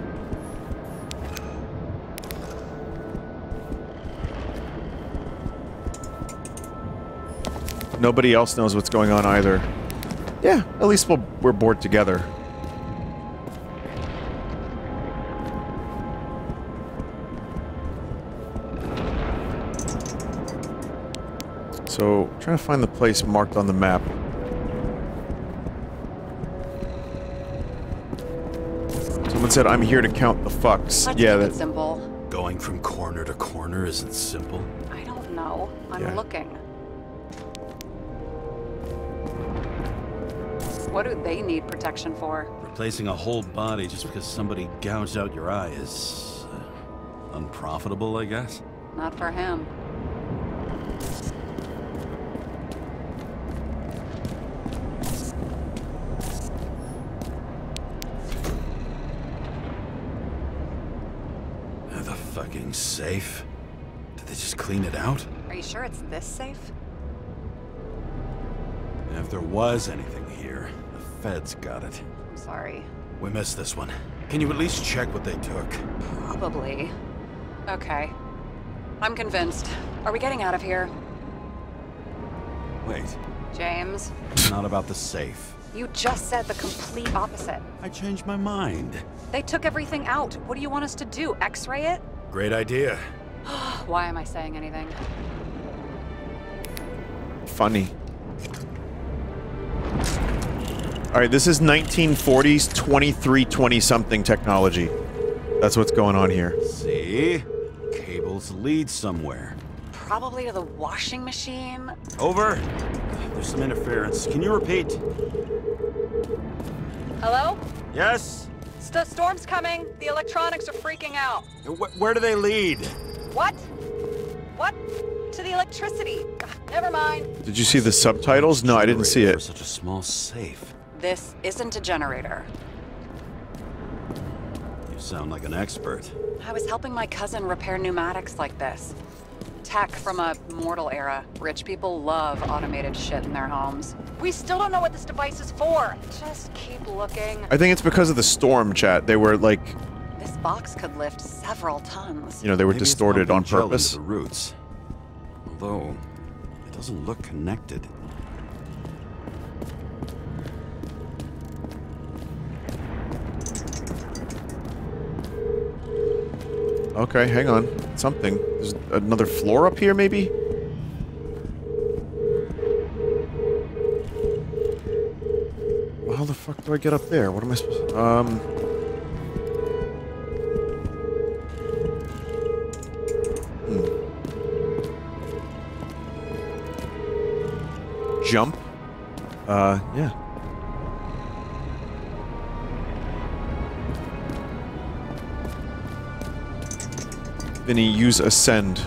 Nobody else knows what's going on either. Yeah, at least we're bored together. So, trying to find the place marked on the map. Someone said, I'm here to count the fucks.
Let's
yeah,
keep
that...
it simple.
Going from corner to corner isn't simple.
I don't know. I'm looking. What do they need protection for?
Replacing a whole body just because somebody gouged out your eye is... unprofitable, I guess?
Not for him.
The fucking safe? Did they just clean it out?
Are you sure it's this safe?
If there was anything here, the feds got it.
I'm sorry.
We missed this one. Can you at least check what they took?
Probably. Okay. I'm convinced. Are we getting out of here?
Wait.
James?
It's not about the safe.
You just said the complete opposite.
I changed my mind.
They took everything out. What do you want us to do? X-ray it?
Great idea.
Why am I saying anything?
Funny. Alright, this is 1940s 2320-something technology. That's what's going on here.
See? Cables lead somewhere.
Probably to the washing machine.
Over. There's some interference. Can you repeat?
Hello?
Yes?
Storm's coming. The electronics are freaking out.
Where do they lead?
What? What? To the electricity. Never mind.
Did you see the subtitles? No, I didn't see
For
it.
such a small safe.
This isn't a generator.
You sound like an expert.
I was helping my cousin repair pneumatics like this. Tech from a mortal era. Rich people love automated shit in their homes. We still don't know what this device is for. Just keep looking.
I think it's because of the storm, chat. They were, like...
This box could lift several tons.
You know, they were
Maybe it's
distorted on
pumping gel
purpose.
into the roots. Although, it doesn't look connected.
Okay, hang on. Something. There's another floor up here, maybe? Well, how the fuck do I get up there? What am I supposed to... Jump? Yeah. Vinny, use ascend.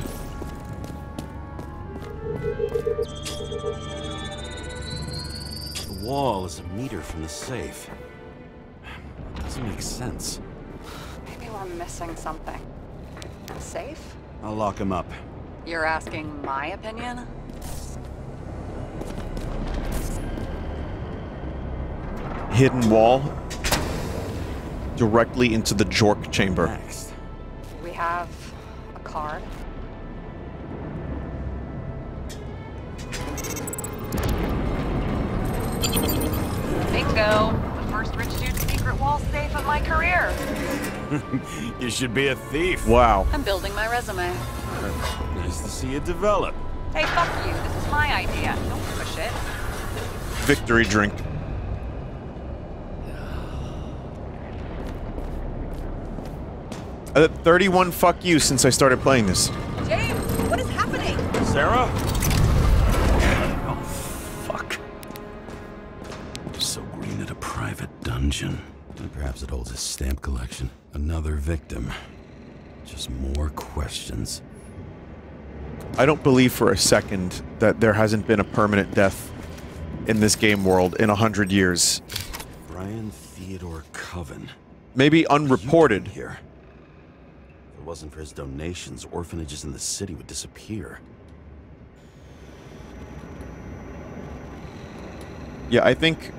The wall is a meter from the safe. It doesn't make sense.
Maybe we're missing something. Safe?
I'll lock him up.
You're asking my opinion?
Hidden wall. Directly into the Jork chamber.
Next.
We have a card. Bingo! The first rich dude's secret wall safe of my career.
You should be a thief.
Wow.
I'm building my resume.
Nice to see it develop.
Hey, fuck you. This is my idea. Don't push it.
Victory drink. 31 fuck you since I started playing this.
James, what is happening?
Sarah? Oh, fuck. So Green at a private dungeon. And perhaps it holds his stamp collection. Another victim. Just more questions.
I don't believe for a second that there hasn't been a permanent death in this game world in 100 years.
Brian Theodore Coven.
Maybe unreported.
Here. If it wasn't for his donations, orphanages in the city would disappear.
Yeah, I think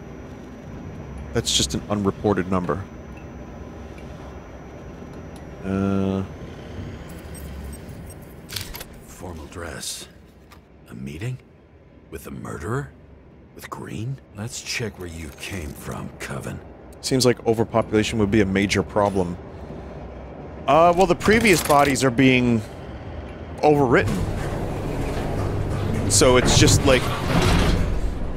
that's just an unreported number.
Formal dress. A meeting? With the murderer? With Green? Let's check where you came from, Coven.
Seems like overpopulation would be a major problem. Well, the previous bodies are being overwritten. So it's just like...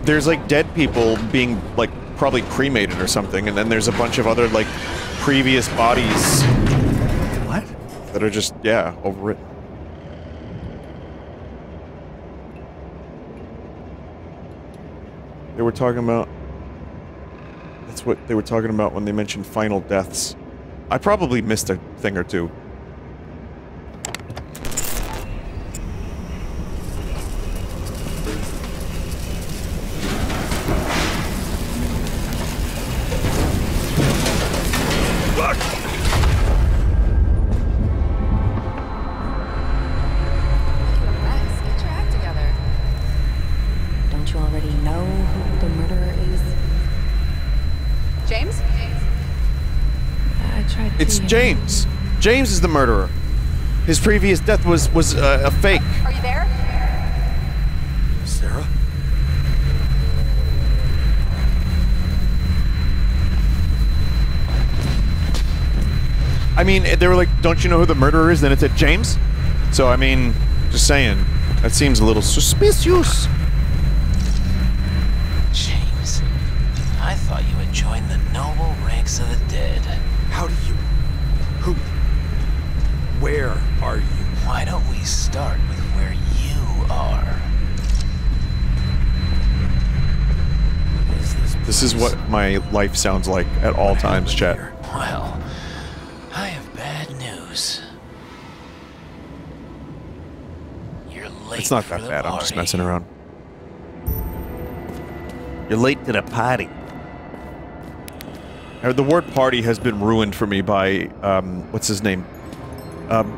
There's like dead people being like probably cremated or something, and then there's a bunch of other like previous bodies...
What?
That are just, yeah, overwritten. They were talking about... That's what they were talking about when they mentioned final deaths. I probably missed a thing or two.
Get your act together. Don't you already know who the murderer is?
James?
I tried to...
It's James! James is the murderer. His previous death was a fake.
Are you there?
Sarah?
I mean, they were like, don't you know who the murderer is? Then it said James? So, I mean, just saying. That seems a little suspicious.
James, I thought you had joined the noble ranks of the dead.
How do you... Who... Where are you?
Why don't we start with where you are? What is this
This is what my life sounds like at all times, chat.
Well, I have bad news. You're late.
It's not
for
that
the
bad, I'm just
party.
messing around. You're late to the party. The word party has been ruined for me by, what's his name?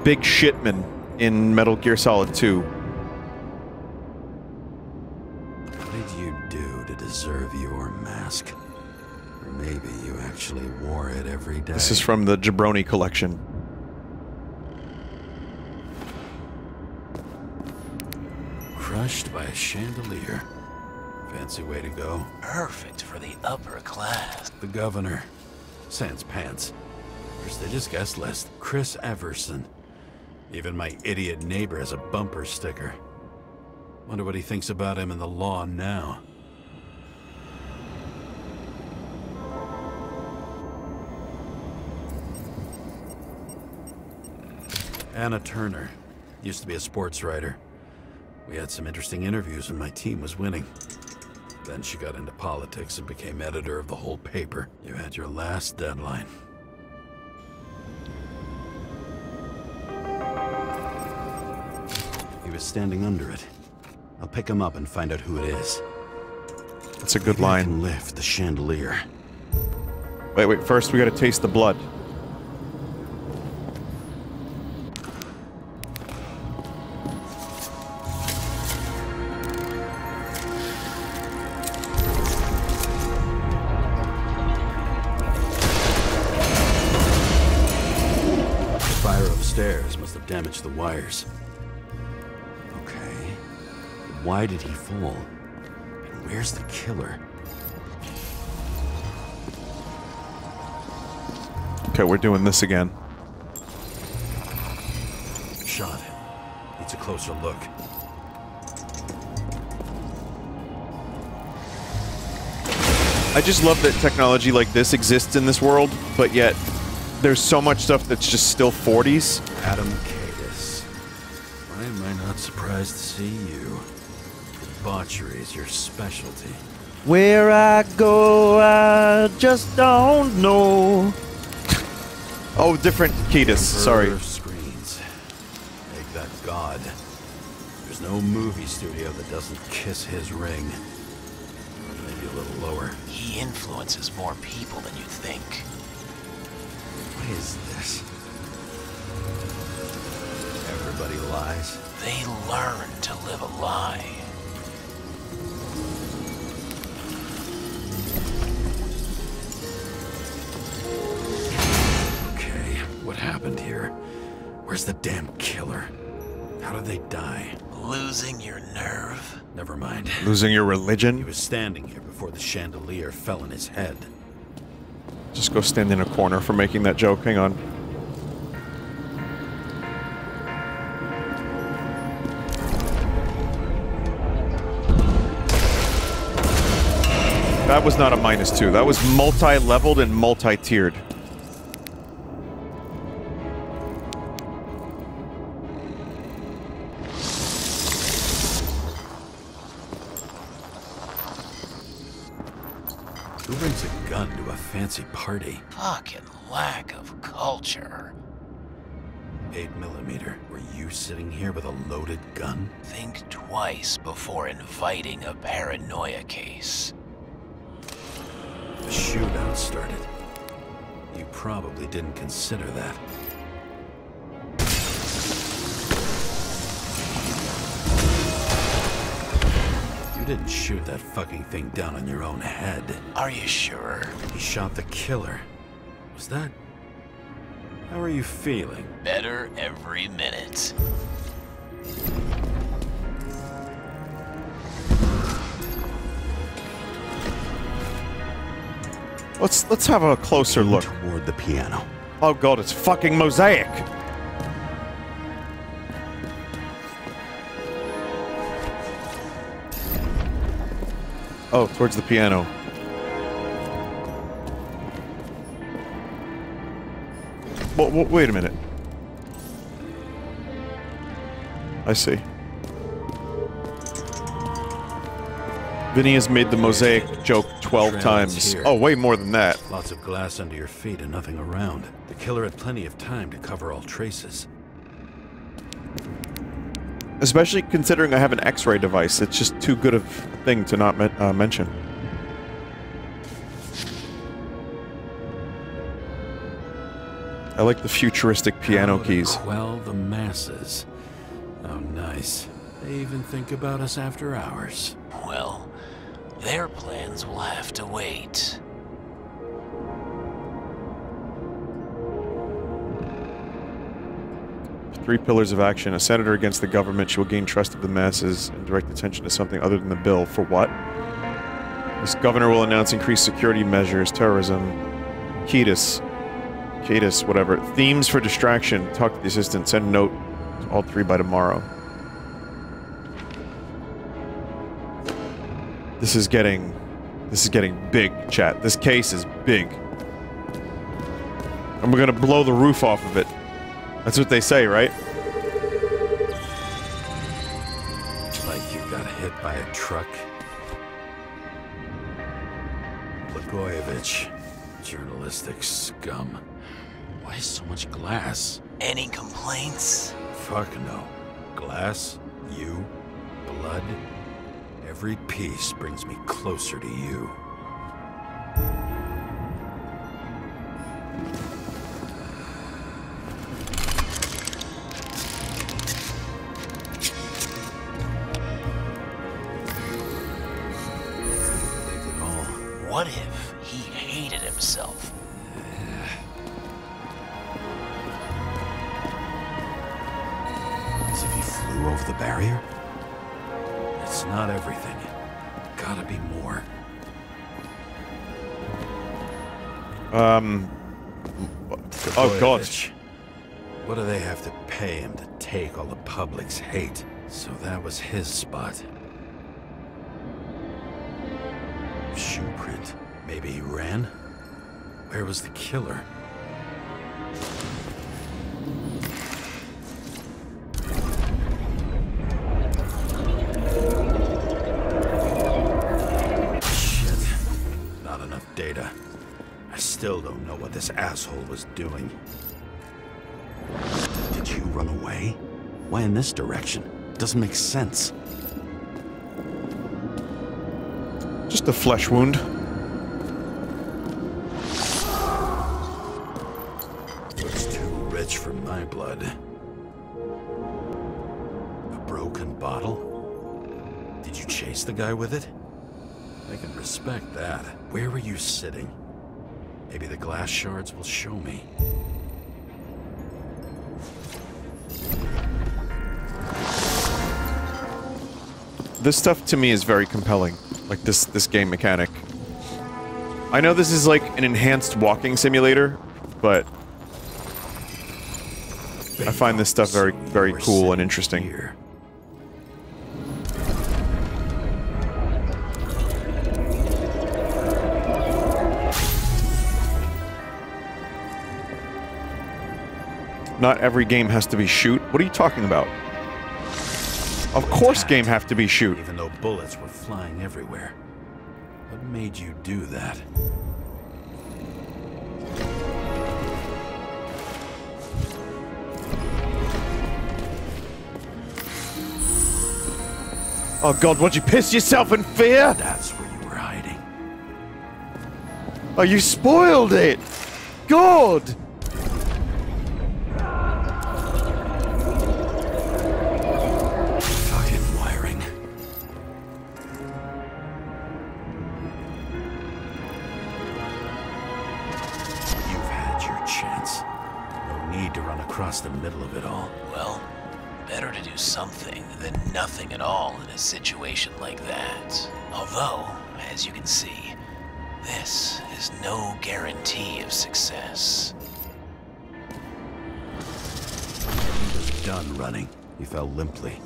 Big Shitman in Metal Gear Solid 2.
What did you do to deserve your mask? Or maybe you actually wore it every day.
This is from the Jabroni collection.
Crushed by a chandelier. Fancy way to go.
Perfect for the upper class.
The governor. Sans pants. Prestigious guest list. Chris Everson. Even my idiot neighbor has a bumper sticker. Wonder what he thinks about him and the law now. Anna Turner. Used to be a sports writer. We had some interesting interviews when my team was winning. Then she got into politics and became editor of the whole paper. You had your last deadline. He was standing under it. I'll pick him up and find out who it is.
That's a good
Maybe I
line.
can lift the chandelier.
Wait, first we gotta taste the blood.
The fire upstairs must have damaged the wires. Okay. Why did he fall? And where's the killer?
Okay, we're doing this again.
Shot. Needs a closer look.
I just love that technology like this exists in this world, but yet there's so much stuff that's just still 40s.
Adam Cadis. Why am I not surprised to see you? Debauchery is your specialty.
Where I go, I just don't know. Oh, different Kiedis, sorry.
Of screens. Make that God. There's no movie studio that doesn't kiss his ring. Maybe a little lower.
He influences more people than you'd think.
What is this? Everybody lies.
They learn to live a lie.
Okay, what happened here? Where's the damn killer? How did they die?
Losing your nerve?
Never mind.
Losing your
He
religion?
was standing here before the chandelier fell on his head.
Just go stand in a corner for making that joke. Hang on. That was not a -2. That was multi-leveled and multi-tiered.
Who brings a gun to a fancy party?
Fucking lack of culture.
8mm. Were you sitting here with a loaded gun?
Think twice before inviting a paranoia case.
The shootout started. You probably didn't consider that. You didn't shoot that fucking thing down on your own head.
Are you sure?
He shot the killer. Was that... How are you feeling?
Better every minute.
Let's have a closer look.
Toward the piano.
Oh god, it's fucking Mosaic! Oh, towards the piano. Wait a minute. I see. Vinny has made the Mosaic joke 12 times.
Here.
Oh, way more than that.
Lots of glass under your feet and nothing around. The killer had plenty of time to cover all traces.
Especially considering I have an X-ray device. It's just too good of a thing to not mention. I like the futuristic piano keys.
Quell the masses. Oh, nice. They even think about us after hours.
Well, their plans will have to wait.
Three pillars of action. A senator against the government. She will gain trust of the masses and direct attention to something other than the bill. For what? This governor will announce increased security measures, terrorism, Cadis, whatever. Themes for distraction. Talk to the assistant. Send a note All 3 by tomorrow. This is getting big, chat. This case is big. And we're gonna blow the roof off of it. That's what they say, right?
Like you got hit by a truck. Blagojevich, journalistic scum. Why so much glass?
Any complaints?
Fuck no. Glass, you, blood. Every piece brings me closer to you.
What if he hated himself?
As if he flew over the barrier? It's not everything. Gotta be more.
Oh god.
What do they have to pay him to take all the public's hate? So that was his spot. Shoe print. Maybe he ran? Where was the killer? Shit. Not enough data. I still don't know what this asshole was doing. Did you run away? Why in this direction? Doesn't make sense.
Just a flesh wound.
Looks too rich for my blood. A broken bottle? Did you chase the guy with it? I can respect that. Where were you sitting? Maybe the glass shards will show me.
This stuff to me is very compelling. Like this game mechanic. I know this is like an enhanced walking simulator, but I find this stuff very, very cool and interesting.
Here.
Not every game has to be shoot. What are you talking about? Of course game have to be shoot.
Even though bullets were flying everywhere. What made you do that?
Oh god, what'd you piss yourself in fear?
That's where you were hiding.
Oh, you spoiled it! God!
Fucking wiring. You've had your chance. No need to run across the middle of it all.
Well, better to do something than nothing at all in a situation like that. Although, as you can see, this is no guarantee of success.
He was done running. He fell limply.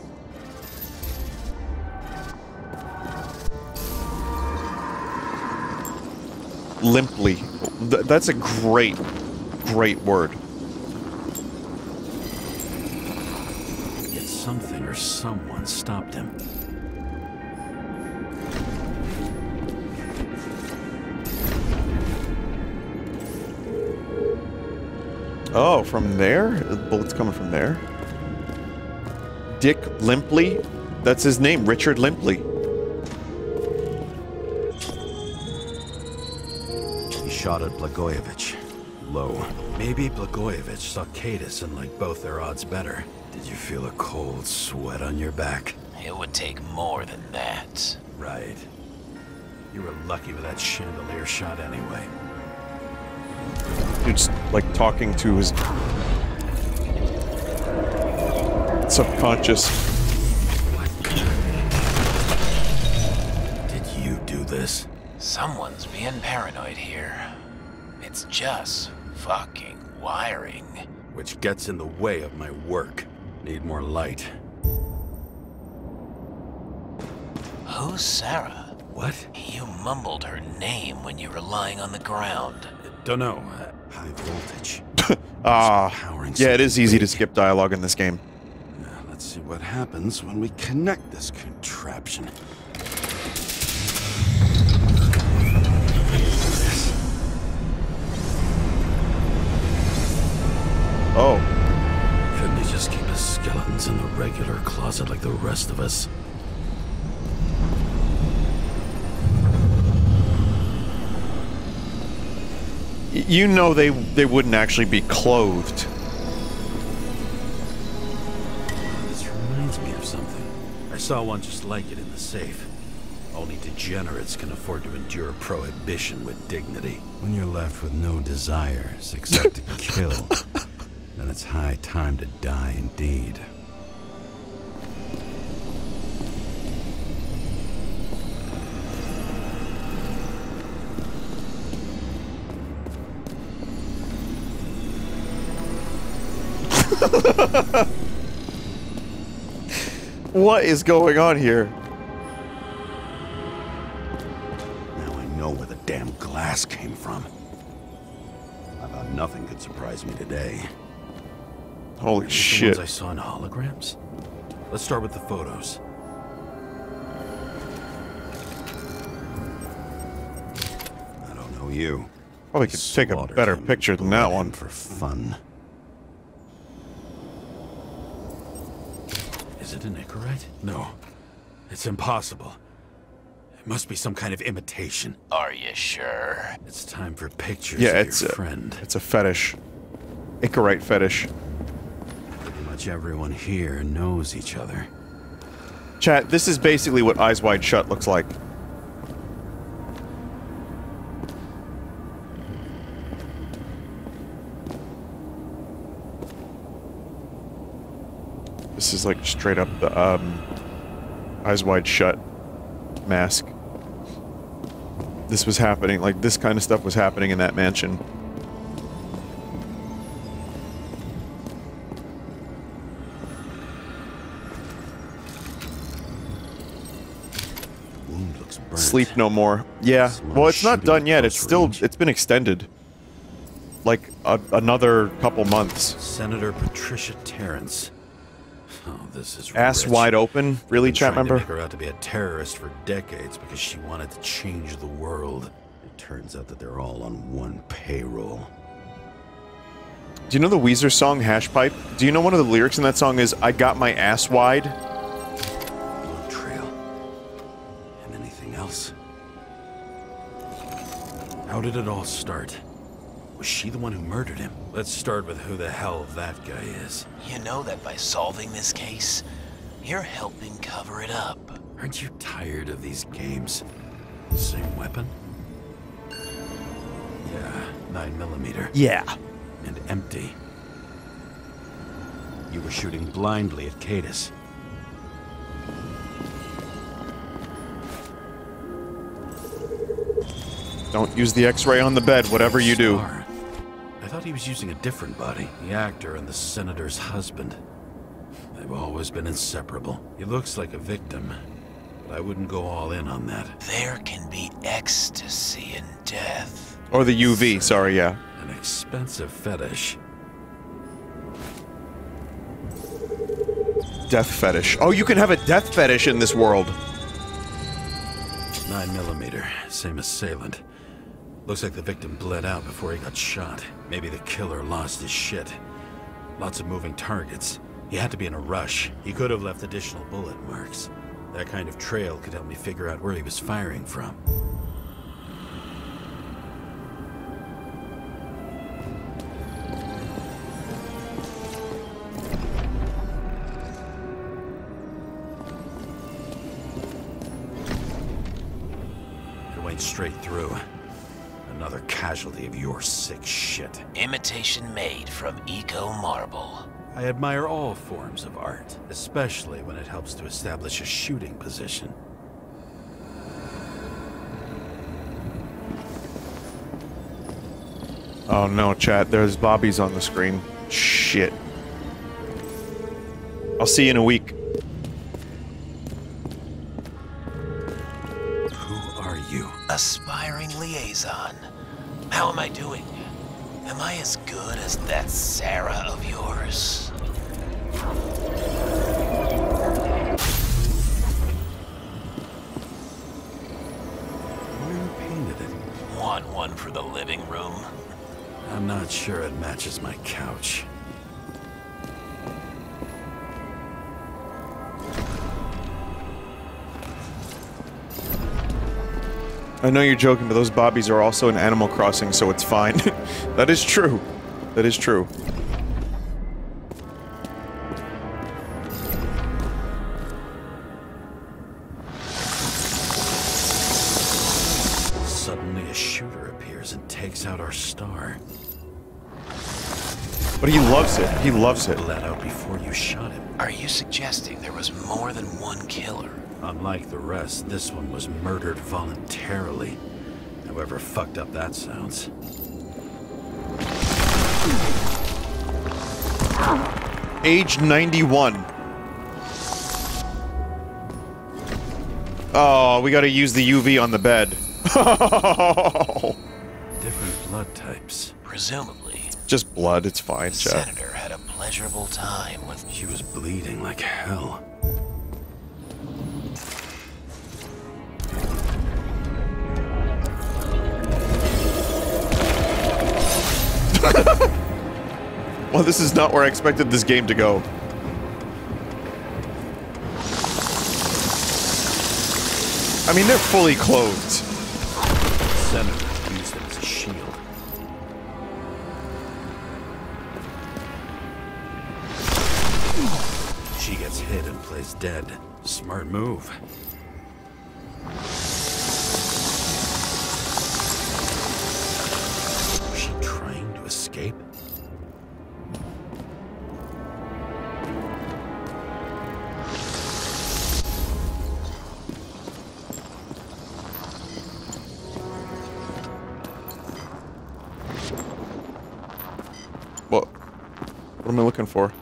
Limply. That's a great, great word.
Yet something or someone stopped him.
Oh, from there? The bullet's coming from there? Dick Limply? That's his name, Richard Limply.
He shot at Blagojevich. Low. Maybe Blagojevich saw Cadis and liked both their odds better. Did you feel a cold sweat on your back?
It would take more than that.
Right. You were lucky with that chandelier shot anyway.
Dude's like talking to his subconscious.
What? Did you do this?
Someone's being paranoid here. It's just fucking wiring.
Which gets in the way of my work. Need more light.
Who's Sarah?
What?
You mumbled her name when you were lying on the ground.
Don't know. High voltage.
Yeah, it is easy to skip dialogue in this game.
Let's see what happens when we connect this contraption.
Oh.
Couldn't he just keep his skeletons in the regular closet like the rest of us?
You know they wouldn't actually be clothed.
This reminds me of something. I saw one just like it in the safe. Only degenerates can afford to endure prohibition with dignity. When you're left with no desires except to kill, then it's high time to die indeed.
What is going on here?
Now I know where the damn glass came from. I thought nothing could surprise me today.
Holy shit.
The ones I saw in holograms? Let's start with the photos. I don't know you.
Probably could take a better picture than that one.
For fun. Is it an Icarite? No. It's impossible. It must be some kind of imitation.
Are you sure?
It's time for pictures
Yeah,
of
it's
your friend.
It's a fetish. Icarite fetish.
Pretty much everyone here knows each other.
Chat, this is basically what Eyes Wide Shut looks like. This is like straight up the Eyes Wide Shut mask. This was happening, like this kind of stuff was happening in that mansion.
Wound looks burnt.
Sleep No More. Yeah. Well, it's not done yet. It's still, it's been extended. Like another couple months.
Senator Patricia Terrence. Oh, this is
Ass
rich.
wide open? Really, chat member?
Make her out to be a terrorist for decades because she wanted to change the world. It turns out that they're all on one payroll.
Do you know the Weezer song Hash Pipe? Do you know one of the lyrics in that song is I got my ass wide?
Blood trail. And anything else? How did it all start? Was she the one who murdered him? Let's start with who the hell that guy is.
You know that by solving this case, you're helping cover it up.
Aren't you tired of these games? Same weapon? Yeah, 9mm.
Yeah.
And empty. You were shooting blindly at Cadus.
Don't use the X-ray on the bed, whatever you do.
I thought he was using a different body. The actor and the senator's husband. They've always been inseparable. He looks like a victim, but I wouldn't go all in on that.
There can be ecstasy in death.
Or the UV, sorry, yeah.
An expensive fetish.
Death fetish. Oh, you can have a death fetish in this world.
9mm, same assailant. Looks like the victim bled out before he got shot. Maybe the killer lost his shit. Lots of moving targets. He had to be in a rush. He could have left additional bullet marks. That kind of trail could help me figure out where he was firing from. It went straight through. Another casualty of your sick shit.
Imitation made from eco marble.
I admire all forms of art, especially when it helps to establish a shooting position.
Oh no, chat, there's Bobby's on the screen. Shit. I'll see you in a week.
Who are you?
Aspiring liaison. How am I doing? Am I as good as that Sarah of yours?
Where painted it?
Want one for the living room?
I'm not sure it matches my couch.
I know you're joking, but those bobbies are also in Animal Crossing, so it's fine. That is true. That is true.
Suddenly a shooter appears and takes out our star.
But he loves it. He loves it.
Let out before you shot him.
Are you suggesting there was more than one killer?
Unlike the rest, this one was murdered voluntarily. However fucked up that sounds.
Age 91. Oh, we gotta use the UV on the bed.
Different blood types.
Presumably.
Just blood, it's fine,
The
Jeff.
senator had a pleasurable time with...
She was bleeding like hell.
Well, this is not where I expected this game to go. I mean, they're fully clothed.
The senator used it as a shield. She gets hit and plays dead. Smart move. Was she trying to escape?
What am I looking for?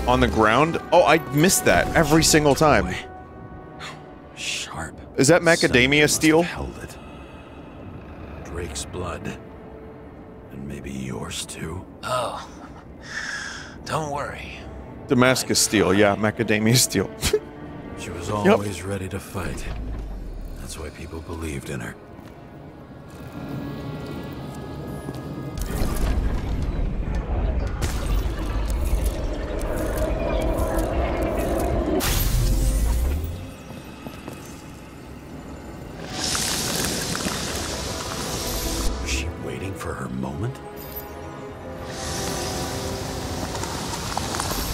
On the ground? Oh, I missed that every single time.
Boy. Sharp.
Is that
Senator
macadamia
must
steel?
have held it. Drake's blood. And maybe yours too.
Oh. Don't worry.
Damascus steel, yeah, macadamia steel.
She was always ready to fight. That's why people believed in her. Was she waiting for her moment?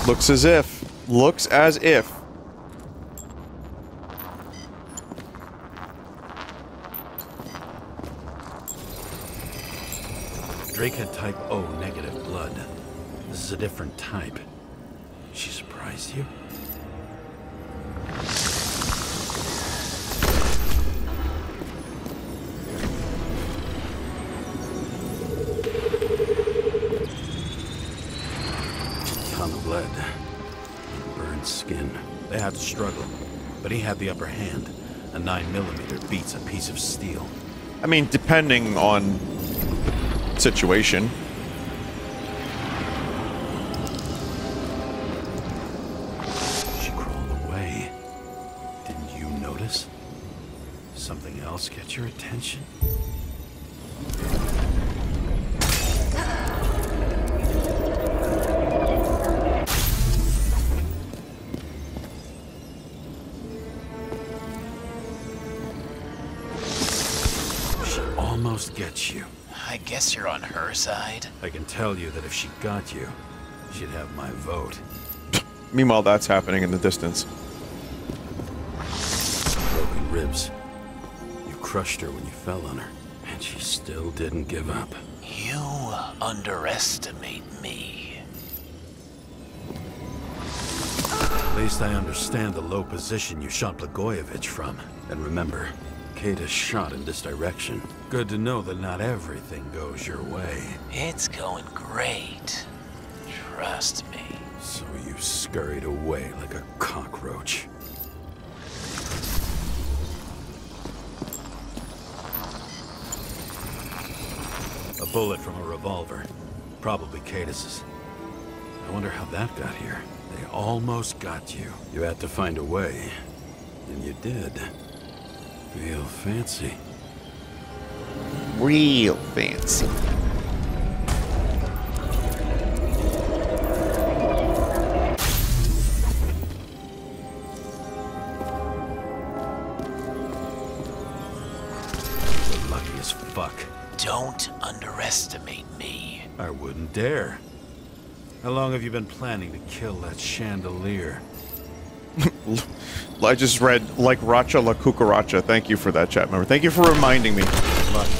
Looks as if. Looks as if.
Drake had type O negative blood. This is a different type. She surprised you? Ton of blood. Burned skin. They had to struggle. But he had the upper hand. A 9mm beats a piece of steel.
I mean, depending on situation.
She crawled away. Didn't you notice? Something else get your attention? She almost gets you.
I guess you're on her side.
I can tell you that if she got you, she'd have my vote.
Meanwhile, that's happening in the distance.
Broken ribs. You crushed her when you fell on her, and she still didn't give up.
You underestimate me.
At least I understand the low position you shot Blagojevich from. And remember, Kate shot in this direction. Good to know that not everything goes your way.
It's going great. Trust me.
So you scurried away like a cockroach. A bullet from a revolver. Probably Cadis's. I wonder how that got here. They almost got you. You had to find a way. And you did. Real fancy.
Real fancy.
You're lucky as fuck.
Don't underestimate me.
I wouldn't dare. How long have you been planning to kill that chandelier?
I just read, like Racha la Cucaracha. Thank you for that, chat member. Thank you for reminding me.
Lucky.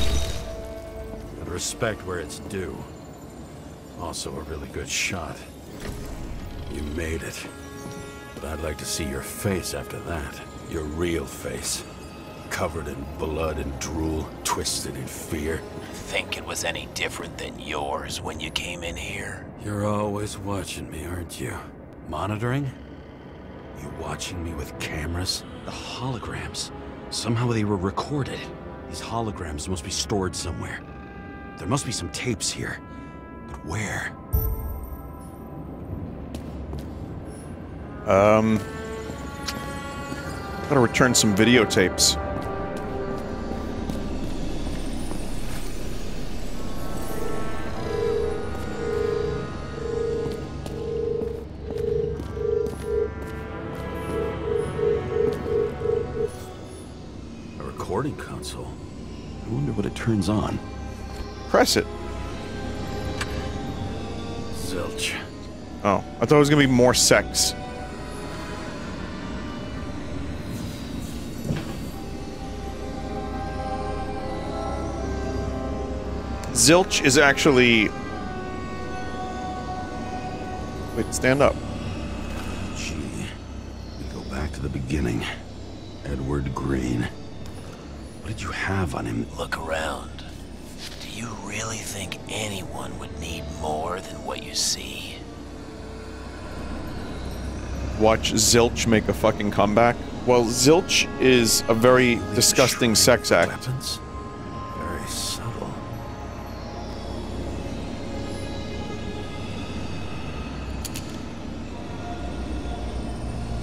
And respect where it's due. Also a really good shot. You made it. But I'd like to see your face after that. Your real face. Covered in blood and drool, twisted in fear.
Think it was any different than yours when you came in here?
You're always watching me, aren't you? Monitoring? You watching me with cameras? The holograms. Somehow they were recorded. These holograms must be stored somewhere. There must be some tapes here. But where?
Gotta return some videotapes.
Recording console. I wonder what it turns on.
Press it.
Zilch.
Oh, I thought it was gonna be more sex. Zilch is actually... Wait, stand up.
Gee, we go back to the beginning. Edward Green. What did you have on him?
Look around. Do you really think anyone would need more than what you see?
Watch Zilch make a fucking comeback. Well, Zilch is a very disgusting sex act.
Weapons? Very subtle.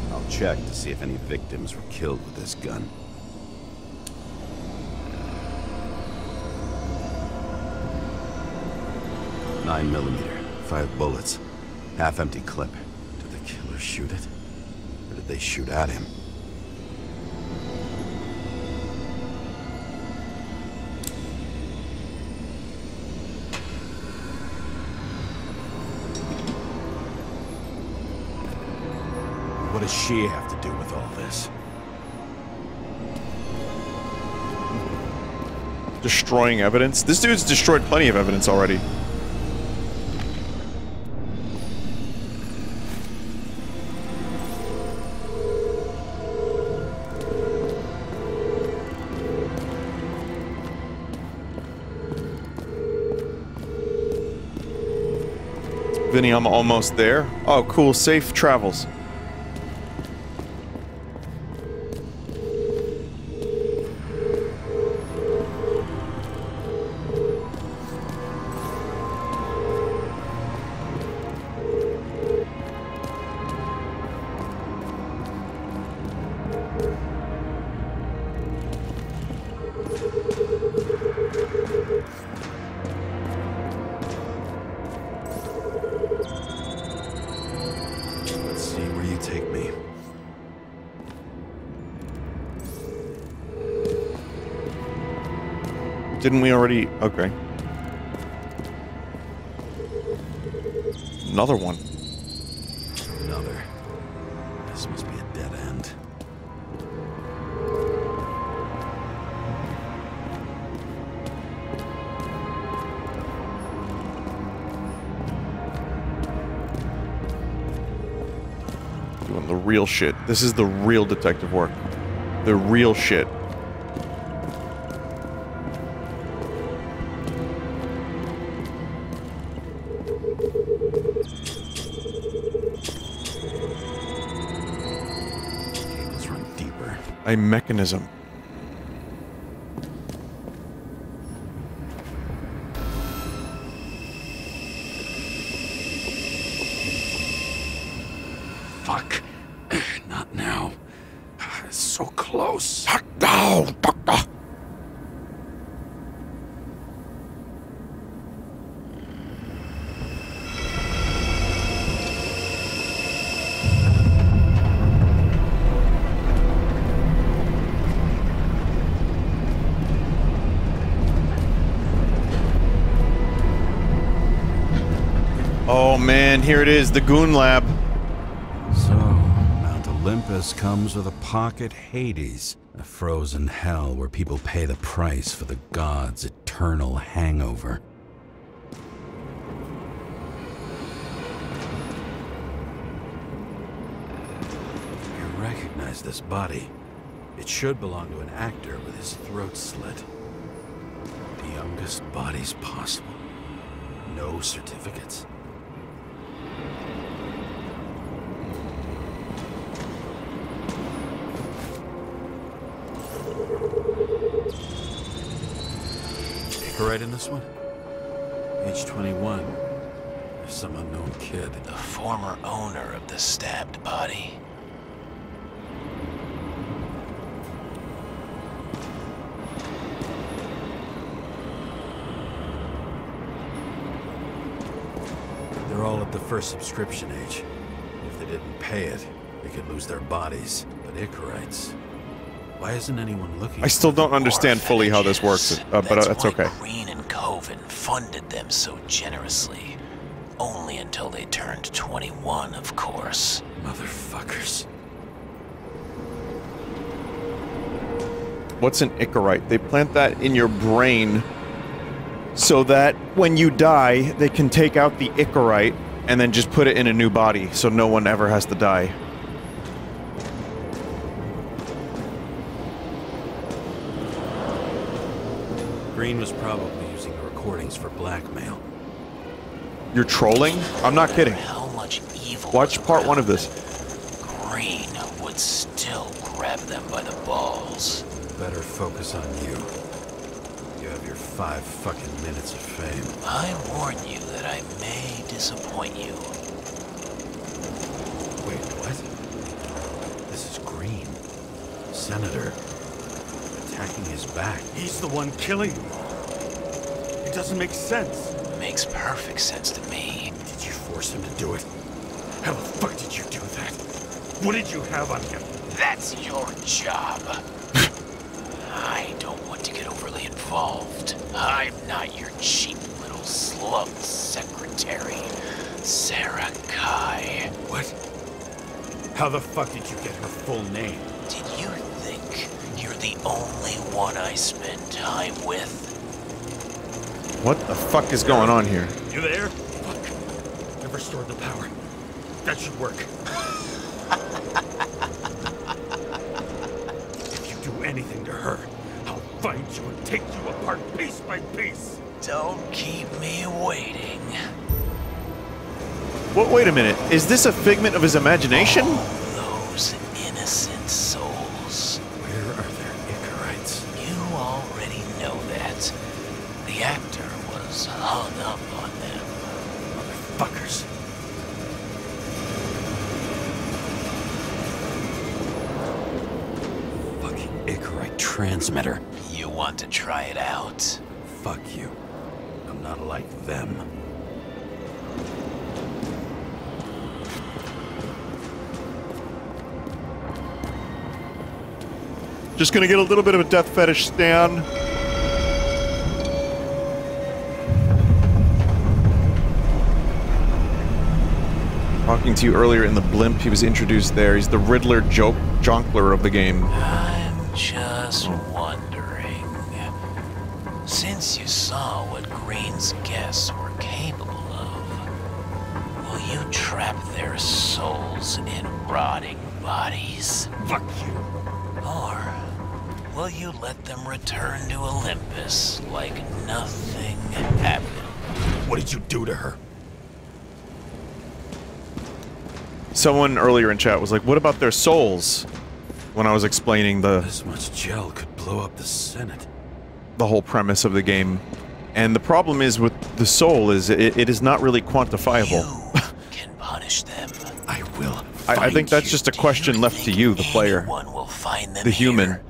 I'll check to see if any victims were killed with this gun. .9mm, 5 bullets, half-empty clip. Did the killer shoot it? Or did they shoot at him? What does she have to do with all this?
Destroying evidence? This dude's destroyed plenty of evidence already. Vinny, I'm almost there. Oh, cool. Safe travels. Didn't we already? Okay. Another one.
Another. This must be a dead end.
Doing the real shit. This is the real detective work. The real shit.
Cables run deeper.
A mechanism.
Fuck. Not now. It's so close.
No, doctor. Oh man, here it is, the Goon Lab.
So, Mount Olympus comes with a pocket Hades, a frozen hell where people pay the price for the gods' eternal hangover. I recognize this body. It should belong to an actor with his throat slit. The youngest bodies possible. No certificates. Right in this one? Age 21. There's some unknown kid.
The former owner of the stabbed body.
They're all at the first subscription age. If they didn't pay it, they could lose their bodies. But Icarites... Why isn't anyone looking?
I still don't understand fully how this works, but that's okay.
Green and Coven funded them so generously. Only until they turned 21, of course.
Motherfuckers.
What's an Icarite? They plant that in your brain so that when you die, they can take out the Icarite and then just put it in a new body so no one ever has to die.
Green was probably using the recordings for blackmail.
You're trolling? I'm not kidding.
How much evil
Watch part 1 of this.
Green would still grab them by the balls.
Better focus on you. You have your 5 fucking minutes of fame.
I warn you that I may disappoint you.
Wait, what? This is Green. Senator. Attacking his back.
He's the one killing me. It doesn't make sense.
Makes perfect sense to me.
Did you force him to do it? How the fuck did you do that? What did you have on him?
That's your job. I don't want to get overly involved. I'm not your cheap little slum secretary, Sarah Kai.
What? How the fuck did you get her full name?
Did you think you're the only one I spend time with?
What the fuck is going on here?
You there? Fuck. I've restored the power. That should work. If you do anything to her, I'll find you and take you apart piece by piece.
Don't keep me waiting.
What? Wait a minute. Is this a figment of his imagination?
All those innocent souls.
Where are their Icarites?
You already know that. The actor was hung up on them.
Motherfuckers.
Fucking Icarite transmitter.
You want to try it out?
Fuck you. I'm not like them.
Just gonna get a little bit of a death fetish stand. Talking to you earlier in the blimp, he was introduced there. He's the Riddler jonkler of the game.
I'm just wondering. Since you saw what Green's guests were capable of, will you trap their souls in rotting bodies?
Fuck you.
Or will you let them return to Olympus like nothing happened?
What did you do to her?
Someone earlier in chat was like, what about their souls? When I was explaining
This much gel could blow up the Senate.
the whole premise of the game. And the problem is with the soul is it is not really quantifiable.
You can punish them.
I will.
I think that's just a question left to you, the player.
Anyone will find them
The human.
here?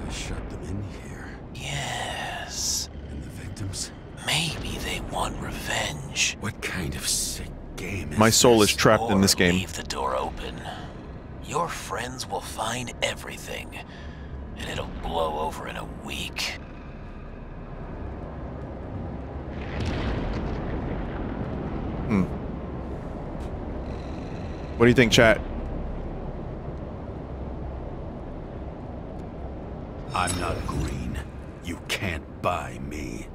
If I shut them in here,
Yes.
and the victims,
Maybe they want revenge.
what kind of sick game is
My soul
this?
is trapped in this game.
Leave the door open. Your friends will find everything, and it'll blow over in a week.
What do you think, chat?
I'm not green. You can't buy me.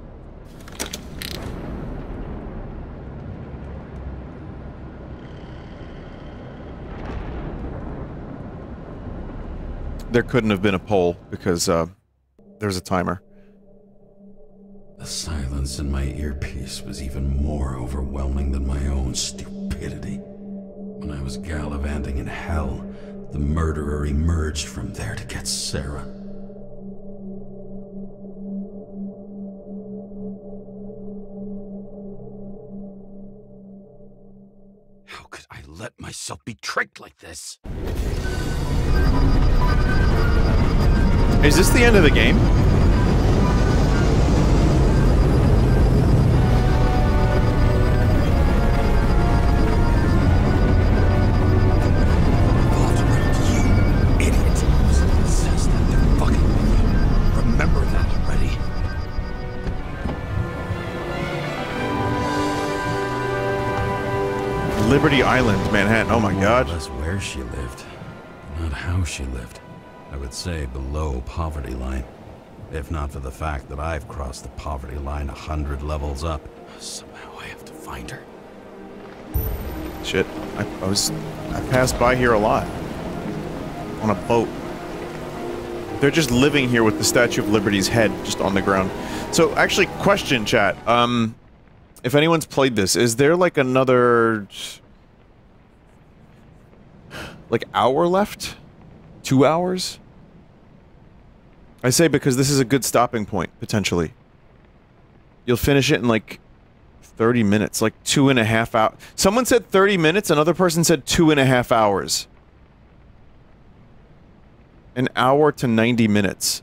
There couldn't have been a poll because there's a timer.
The silence in my earpiece was even more overwhelming than my own stupidity. When I was gallivanting in hell, the murderer emerged from there to get Sarah. How could I let myself be tricked like this?
Is this the end of the game?
Remember that already.
Liberty Island, Manhattan. Oh my god.
That's where she lived, not how she lived. I would say below poverty line. If not for the fact that I've crossed the poverty line 100 levels up. Somehow I have to find her.
Shit. I passed by here a lot. On a boat. They're just living here with the Statue of Liberty's head just on the ground. So, actually, question, chat. If anyone's played this, is there like another... like hour left? 2 hours? I say because this is a good stopping point, potentially. You'll finish it in like 30 minutes, like 2.5 hours. Someone said 30 minutes, another person said 2.5 hours. An hour to 90 minutes.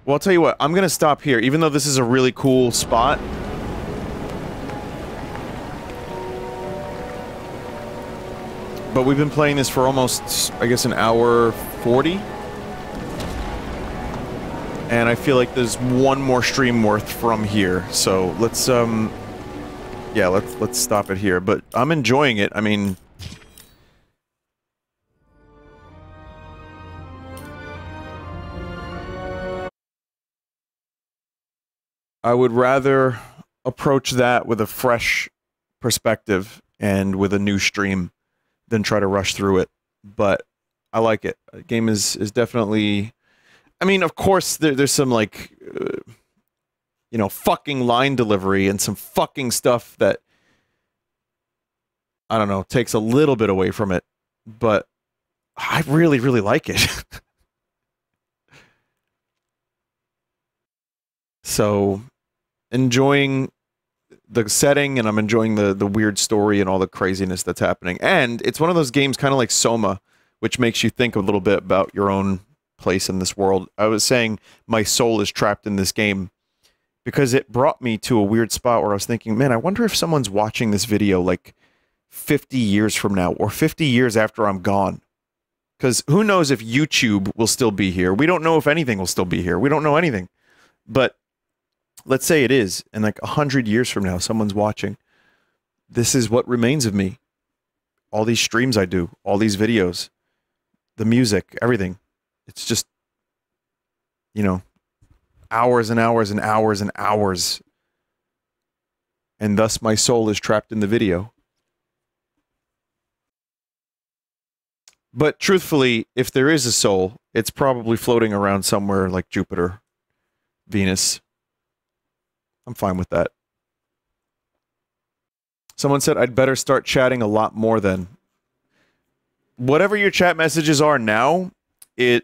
Well, I'll tell you what, I'm gonna stop here, even though this is a really cool spot. But we've been playing this for almost, I guess, an hour 40. And I feel like there's one more stream worth from here. So let's, yeah, let's stop it here. But I'm enjoying it. I mean... I would rather approach that with a fresh perspective and with a new stream than try to rush through it. But I like it. The game is definitely... I mean, of course, there's some, like, you know, fucking line delivery and some fucking stuff that, I don't know, takes a little bit away from it. But I really, really like it. So... enjoying the setting, and I'm enjoying the weird story and all the craziness that's happening. And it's one of those games kind of like Soma, which makes you think a little bit about your own place in this world. I was saying my soul is trapped in this game because it brought me to a weird spot where I was thinking, man, I wonder if someone's watching this video like 50 years from now or 50 years after I'm gone. Because who knows if YouTube will still be here. We don't know if anything will still be here. We don't know anything. But let's say it is, and like 100 years from now, someone's watching. This is what remains of me. All these streams I do, all these videos, the music, everything. It's just, you know, hours and hours and hours and hours. And thus my soul is trapped in the video. But truthfully, if there is a soul, it's probably floating around somewhere like Jupiter, Venus. I'm fine with that. Someone said I'd better start chatting a lot more then. Whatever your chat messages are now,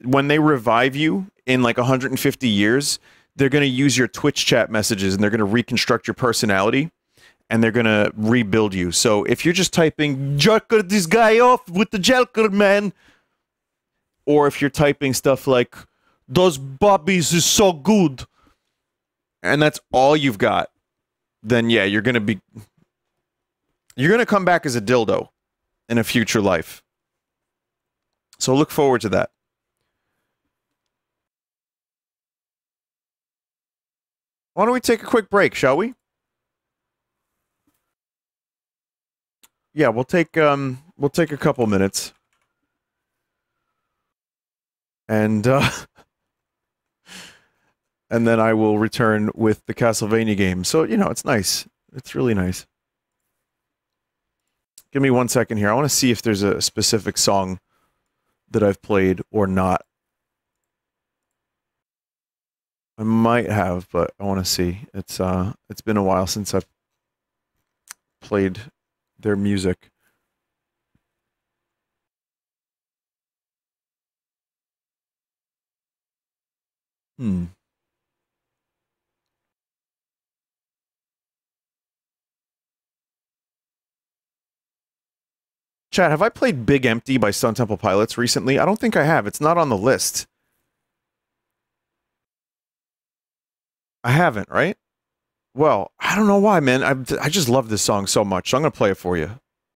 when they revive you in like 150 years, they're going to use your Twitch chat messages and they're going to reconstruct your personality and they're going to rebuild you. So if you're just typing, jerk this guy off with the Jelker, man. Or if you're typing stuff like, those bobbies is so good. And that's all you've got. Then yeah, you're going to come back as a dildo in a future life. So look forward to that. Why don't we take a quick break, shall we? Yeah, we'll take a couple minutes. And and then I will return with the Castlevania game. So, you know, it's nice. It's really nice. Give me 1 second here. I want to see if there's a specific song that I've played or not. I might have, but I want to see. It's been a while since I've played their music. Chat, have I played Big Empty by Stone Temple Pilots recently? I don't think I have. It's not on the list. I haven't, right? Well, I don't know why, man. I just love this song so much. So I'm going to play it for you.